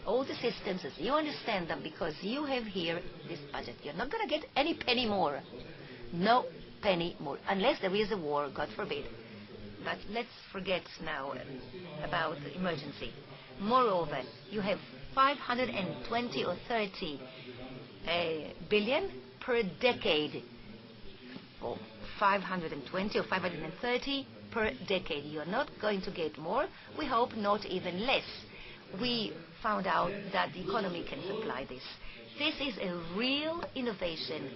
all the systems as you understand them, because you have here this budget. You're not going to get any penny more. No penny more, unless there is a war, God forbid. But let's forget now about the emergency. Moreover, you have 520 or 30 billion per decade, or 520 or 530 per decade. You're not going to get more. We hope not even less. We found out that the economy can supply this. This is a real innovation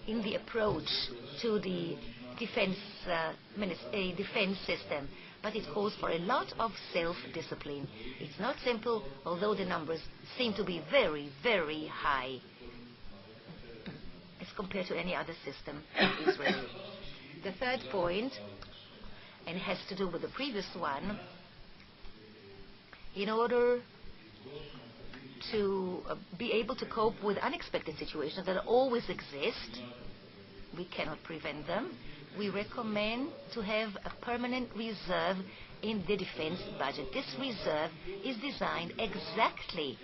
in the approach to the defense system, but it calls for a lot of self-discipline. It's not simple, although the numbers seem to be very, very high as compared to any other system in Israel. The third point, and has to do with the previous one, in order to be able to cope with unexpected situations that always exist, we cannot prevent them, we recommend to have a permanent reserve in the defense budget. This reserve is designed exactly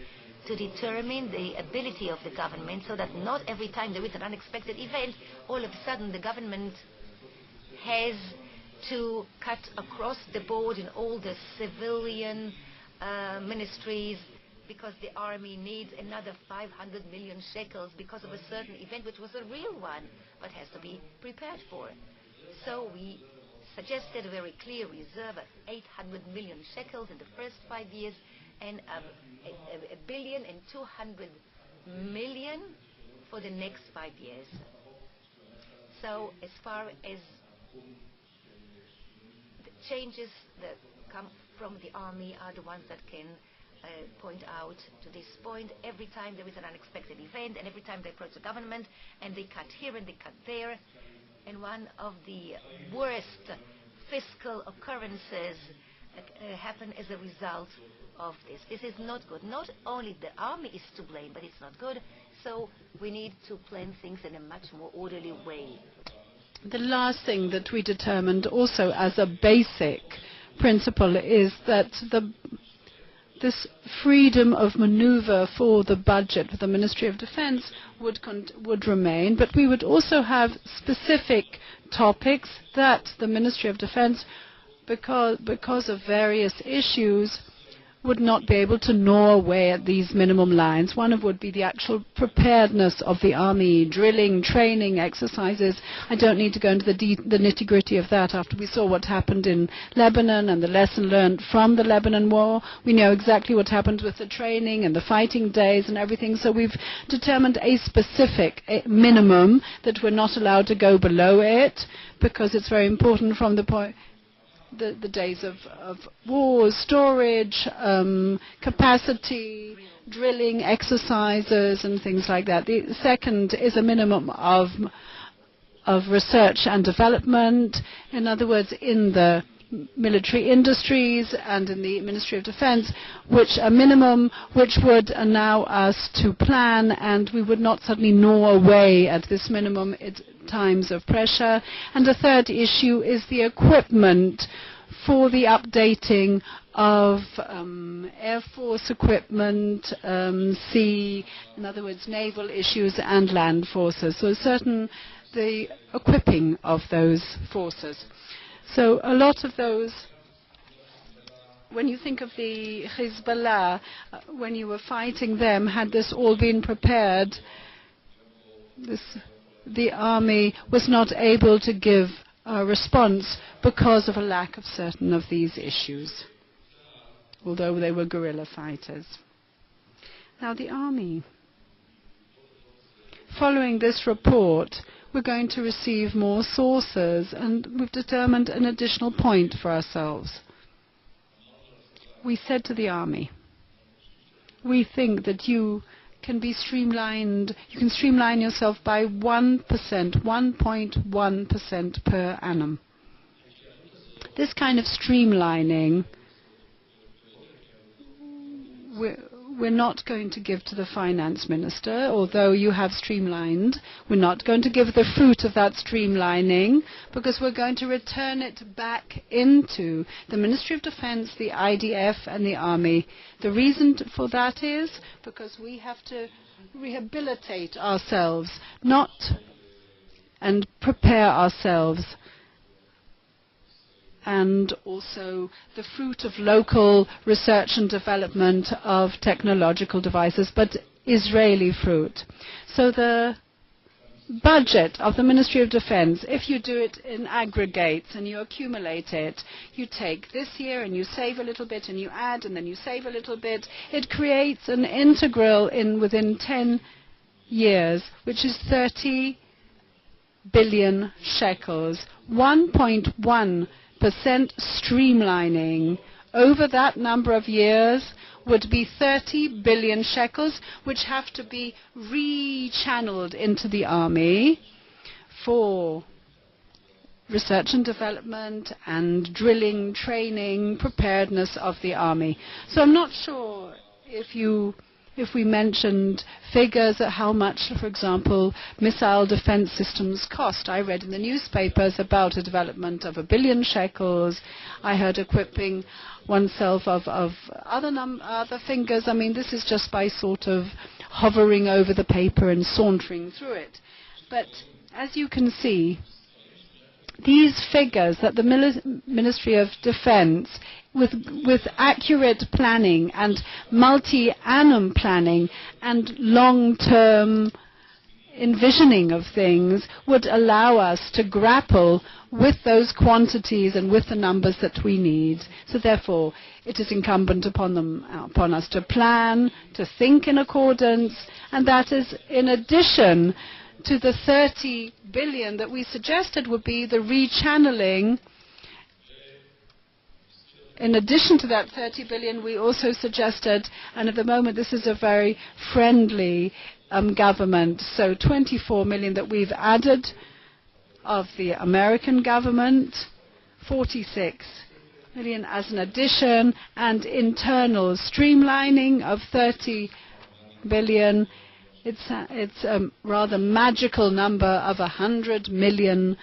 to determine the ability of the government, so that not every time there is an unexpected event, all of a sudden the government has to cut across the board in all the civilian ministries, because the army needs another 500 million shekels because of a certain event which was a real one, but has to be prepared for. So we suggested a very clear reserve of 800 million shekels in the first 5 years, and $1.2 billion for the next 5 years. So as far as the changes that come from the army are the ones that can point out to this point. Every time there is an unexpected event, and every time they approach the government, and they cut here and they cut there, and one of the worst fiscal occurrences happen as a result of this. This is not good. Not only the army is to blame, but it's not good. So we need to plan things in a much more orderly way. The last thing that we determined also as a basic principle is that the this freedom of maneuver for the budget for the Ministry of Defense would remain, but we would also have specific topics that the Ministry of Defense, because of various issues, would not be able to gnaw away at these minimum lines. One of would be the actual preparedness of the army, drilling, training, exercises. I don't need to go into the nitty-gritty of that after we saw what happened in Lebanon and the lesson learned from the Lebanon war. We know exactly what happened with the training and the fighting days and everything. So we've determined a specific minimum that we're not allowed to go below it, because it's very important from the point the days of wars, storage, capacity, drilling, exercises, and things like that. The second is a minimum of research and development. In other words, in the military industries and in the Ministry of Defense, which a minimum which would allow us to plan, and we would not suddenly gnaw away at this minimum at times of pressure. And the third issue is the equipment for the updating of Air Force equipment, sea, in other words, naval issues and land forces. So the equipping of those forces. So a lot of those, when you think of the Hezbollah, when you were fighting them, had this all been prepared, the army was not able to give a response because of a lack of certain of these issues, although they were guerrilla fighters. Now the army, following this report, we're going to receive more sources, and we've determined an additional point for ourselves. We said to the army, we think that you can be streamlined, you can streamline yourself by 1%, 1.1% per annum. This kind of streamlining we're not going to give to the finance minister, although you have streamlined. We're not going to give the fruit of that streamlining, because we're going to return it back into the Ministry of Defense, the IDF, and the Army. The reason for that is because we have to rehabilitate ourselves, and prepare ourselves, and also the fruit of local research and development of technological devices, but Israeli fruit. So the budget of the Ministry of Defense, if you do it in aggregates and you accumulate it, you take this year and you save a little bit and you add and then you save a little bit, it creates an integral within 10 years, which is 30 billion shekels, 1.1% streamlining over that number of years would be 30 billion shekels, which have to be rechanneled into the army for research and development and drilling, training, preparedness of the army. So I'm not sure if we mentioned figures at how much, for example, missile defense systems cost. I read in the newspapers about a development of 1 billion shekels. I heard equipping oneself of other figures. I mean, this is just by sort of hovering over the paper and sauntering through it. But as you can see, these figures that the Ministry of Defense, with accurate planning and multi-annum planning and long-term envisioning of things, would allow us to grapple with those quantities and with the numbers that we need. So therefore, it is incumbent upon us to plan, to think in accordance, and that is in addition to the 30 billion that we suggested would be the rechanneling. In addition to that 30 billion, we also suggested, and at the moment this is a very friendly government, so 24 million that we've added of the American government, 46 million as an addition, and internal streamlining of 30 billion. It's a rather magical number of 100 million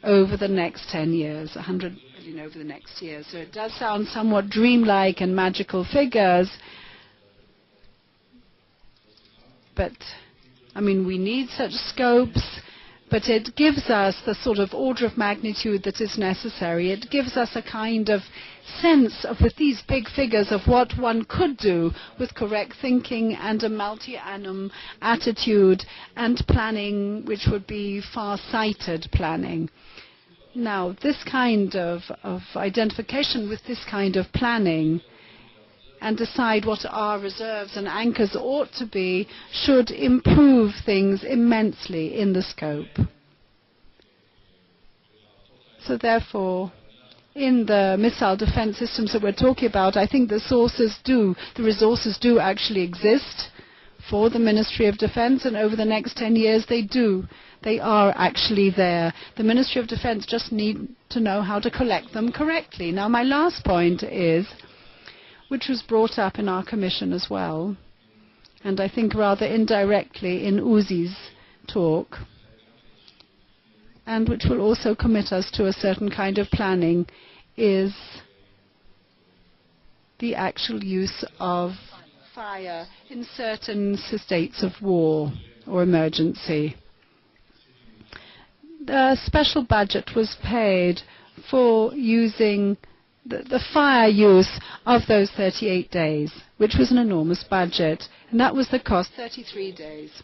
over the next 10 years, 100 billion over the next year. So it does sound somewhat dreamlike and magical figures, but I mean, we need such scopes, but it gives us the sort of order of magnitude that is necessary. It gives us a kind of sense of, with these big figures, of what one could do with correct thinking and a multi-annum attitude and planning, which would be far-sighted planning. Now, this kind of identification with this kind of planning and decide what our reserves and anchors ought to be should improve things immensely in the scope. So therefore, in the missile defense systems that we're talking about, I think the resources do actually exist for the Ministry of Defense, and over the next 10 years they are actually there. The Ministry of Defense just need to know how to collect them correctly. Now, my last point is, which was brought up in our commission as well, and I think rather indirectly in Uzi's talk, and which will also commit us to a certain kind of planning, is the actual use of fire in certain states of war or emergency. The special budget was paid for using the fire use of those 38 days, which was an enormous budget, and that was the cost, 33 days.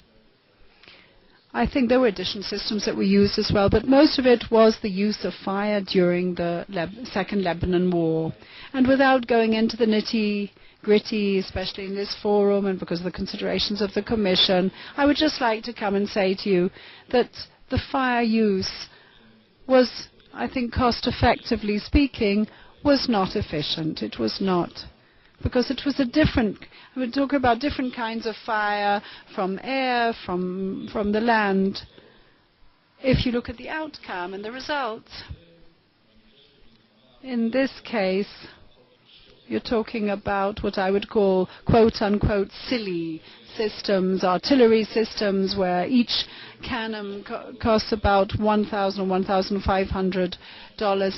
I think there were additional systems that were used as well, but most of it was the use of fire during the Second Lebanon War. And without going into the nitty-gritty, especially in this forum and because of the considerations of the Commission, I would just like to come and say to you that the fire use was, I think, cost-effectively speaking, was not efficient. It was not. Because it was we talk about different kinds of fire, from air, from the land. If you look at the outcome and the results, in this case, you're talking about what I would call quote-unquote silly systems, artillery systems, where each cannon costs about $1,000 or $1,500,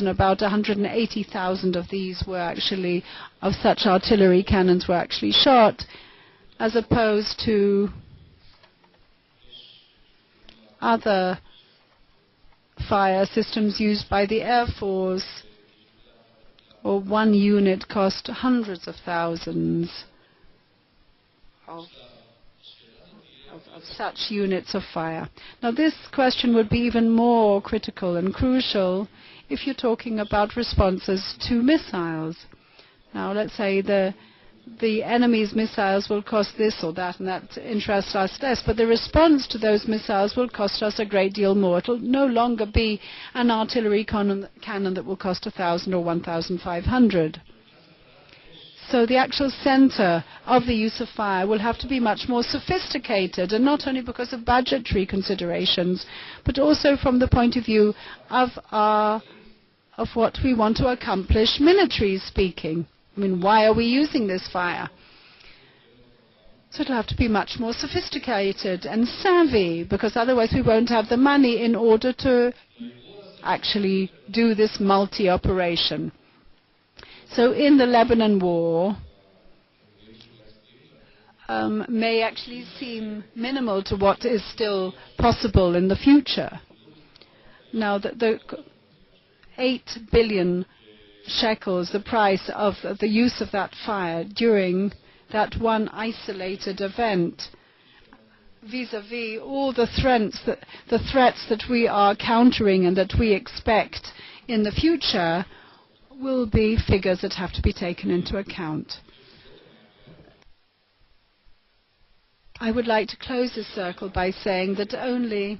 and about 180,000 of these were actually, of such artillery cannons were actually shot, as opposed to other fire systems used by the Air Force, or one unit cost hundreds of thousands of such units of fire. Now, this question would be even more critical and crucial if you're talking about responses to missiles. Now, let's say the enemy's missiles will cost this or that, and that interests us less, but the response to those missiles will cost us a great deal more. It will no longer be an artillery cannon that will cost 1,000 or 1,500. So the actual center of the use of fire will have to be much more sophisticated, and not only because of budgetary considerations, but also from the point of view of what we want to accomplish, military speaking. I mean, why are we using this fire? So it'll have to be much more sophisticated and savvy, because otherwise we won't have the money in order to actually do this multi-operation. So in the Lebanon War, may actually seem minimal to what is still possible in the future. Now, the 8 billion shekels, the price of the use of that fire during that one isolated event, vis-à-vis all the threats that we are countering and that we expect in the future, will be figures that have to be taken into account. I would like to close this circle by saying that only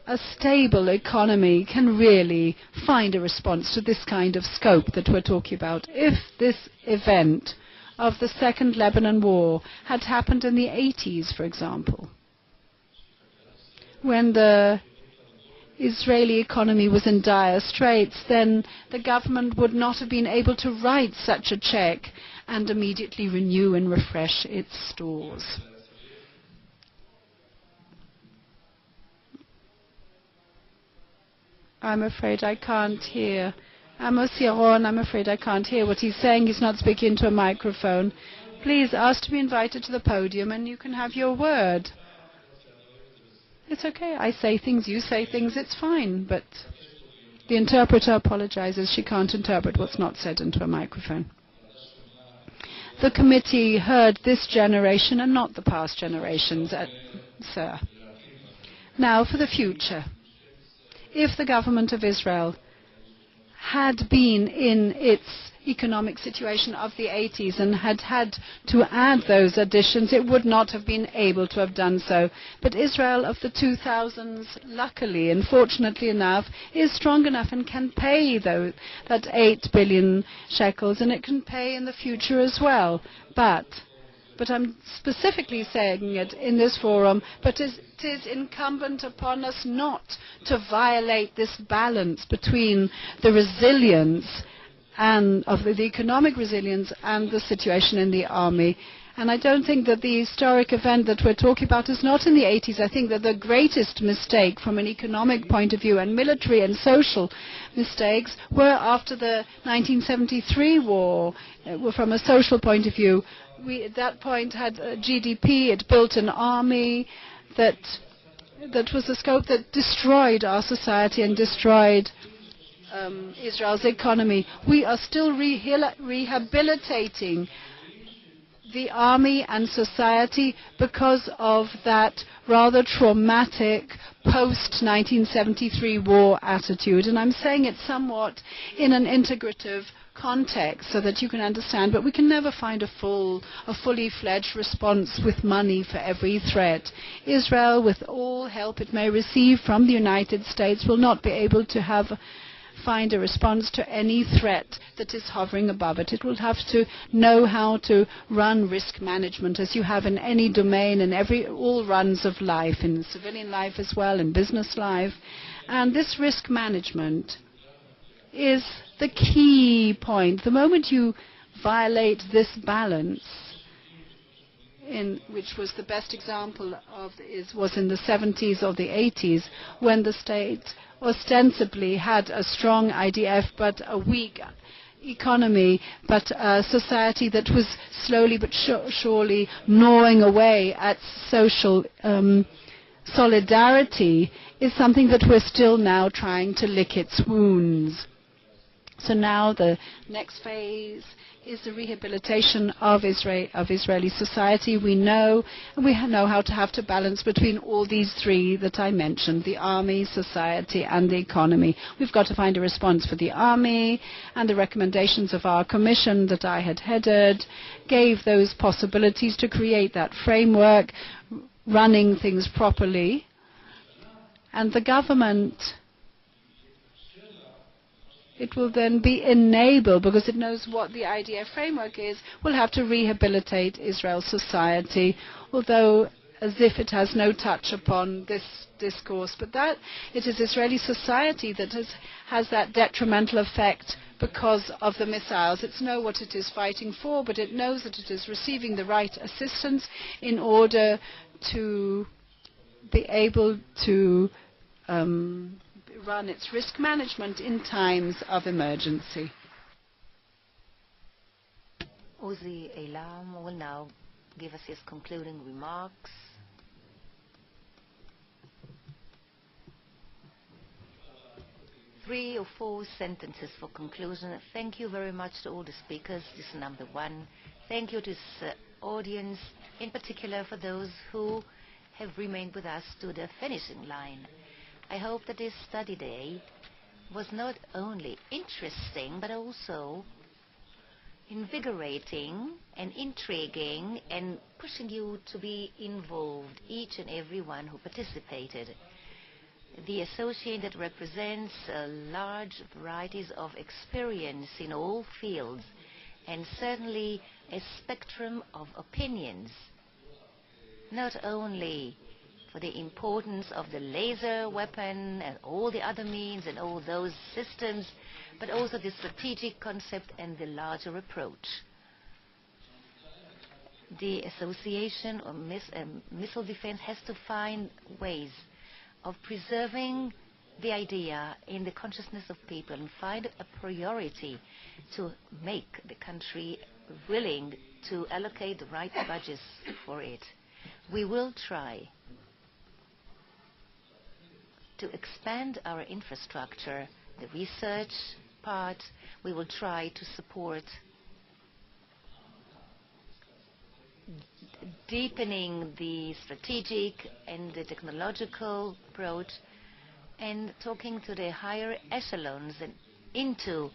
a stable economy can really find a response to this kind of scope that we're talking about. If this event of the Second Lebanon War had happened in the 80s, for example, when the Israeli economy was in dire straits, then the government would not have been able to write such a check and immediately renew and refresh its stores. I'm afraid I can't hear. Amos Yaron, I'm afraid I can't hear what he's saying. He's not speaking into a microphone. Please ask to be invited to the podium and you can have your word. It's okay. I say things, you say things, it's fine. But the interpreter apologizes. She can't interpret what's not said into a microphone. The committee heard this generation and not the past generations, sir. Now for the future. If the government of Israel had been in its economic situation of the 80s and had to add those additions, it would not have been able to have done so. But Israel of the 2000s, luckily and fortunately enough, is strong enough and can pay that 8 billion shekels, and it can pay in the future as well. But I'm specifically saying it in this forum, but it is incumbent upon us not to violate this balance between the resilience and of the economic resilience and the situation in the army. And I don't think that the historic event that we're talking about is not in the 80s. I think that the greatest mistake from an economic point of view and military and social mistakes were after the 1973 war. From a social point of view, we at that point had a GDP, it built an army that was a scope that destroyed our society and destroyed Israel's economy. We are still rehabilitating the army and society because of that rather traumatic post-1973 war attitude. And I'm saying it somewhat in an integrative context so that you can understand, but we can never find a fully fledged response with money for every threat. Israel, with all help it may receive from the United States, will not be able to find a response to any threat that is hovering above it. It will have to know how to run risk management as you have in any domain and all runs of life, in civilian life as well, in business life. And this risk management is the key point. The moment you violate this balance, which was the best example was in the 70s or the 80s, when the state ostensibly had a strong IDF but a weak economy, but a society that was slowly but surely gnawing away at social solidarity, is something that we're still now trying to lick its wounds. So now the next phase is the rehabilitation of Israeli society. We know how to have to balance between all these three that I mentioned, the army, society, and the economy. We've got to find a response for the army, and the recommendations of our commission that I had headed gave those possibilities to create that framework, running things properly. And the government, it will then be enabled, because it knows what the IDF framework is, will have to rehabilitate Israel's society, although as if it has no touch upon this discourse. But that it is Israeli society that has that detrimental effect because of the missiles. It knows what it is fighting for, but it knows that it is receiving the right assistance in order to be able to run its risk management in times of emergency. Uzi Elam will now give us his concluding remarks. Three or four sentences for conclusion. Thank you very much to all the speakers. This is number one. Thank you to this audience, in particular for those who have remained with us to the finishing line. I hope that this study day was not only interesting, but also invigorating and intriguing and pushing you to be involved, each and every one who participated. The association represents large varieties of experience in all fields, and certainly a spectrum of opinions, not only for the importance of the laser weapon and all the other means and all those systems, but also the strategic concept and the larger approach. The Association of Missile Defense has to find ways of preserving the idea in the consciousness of people and find a priority to make the country willing to allocate the right budgets for it. We will try to expand our infrastructure, the research part. We will try to support deepening the strategic and the technological approach, and talking to the higher echelons and into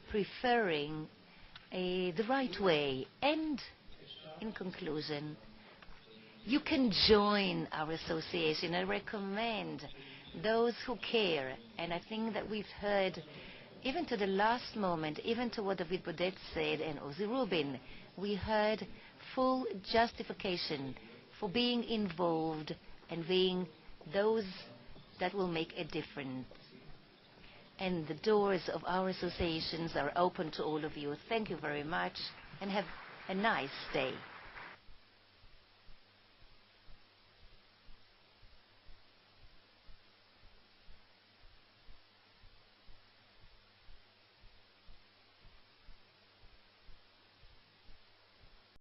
preferring the right way. And in conclusion, you can join our association. I recommend those who care, and I think that we've heard, even to the last moment, even to what David Brodet said and Rubin, we heard full justification for being involved and being those that will make a difference. And the doors of our associations are open to all of you. Thank you very much, and have a nice day.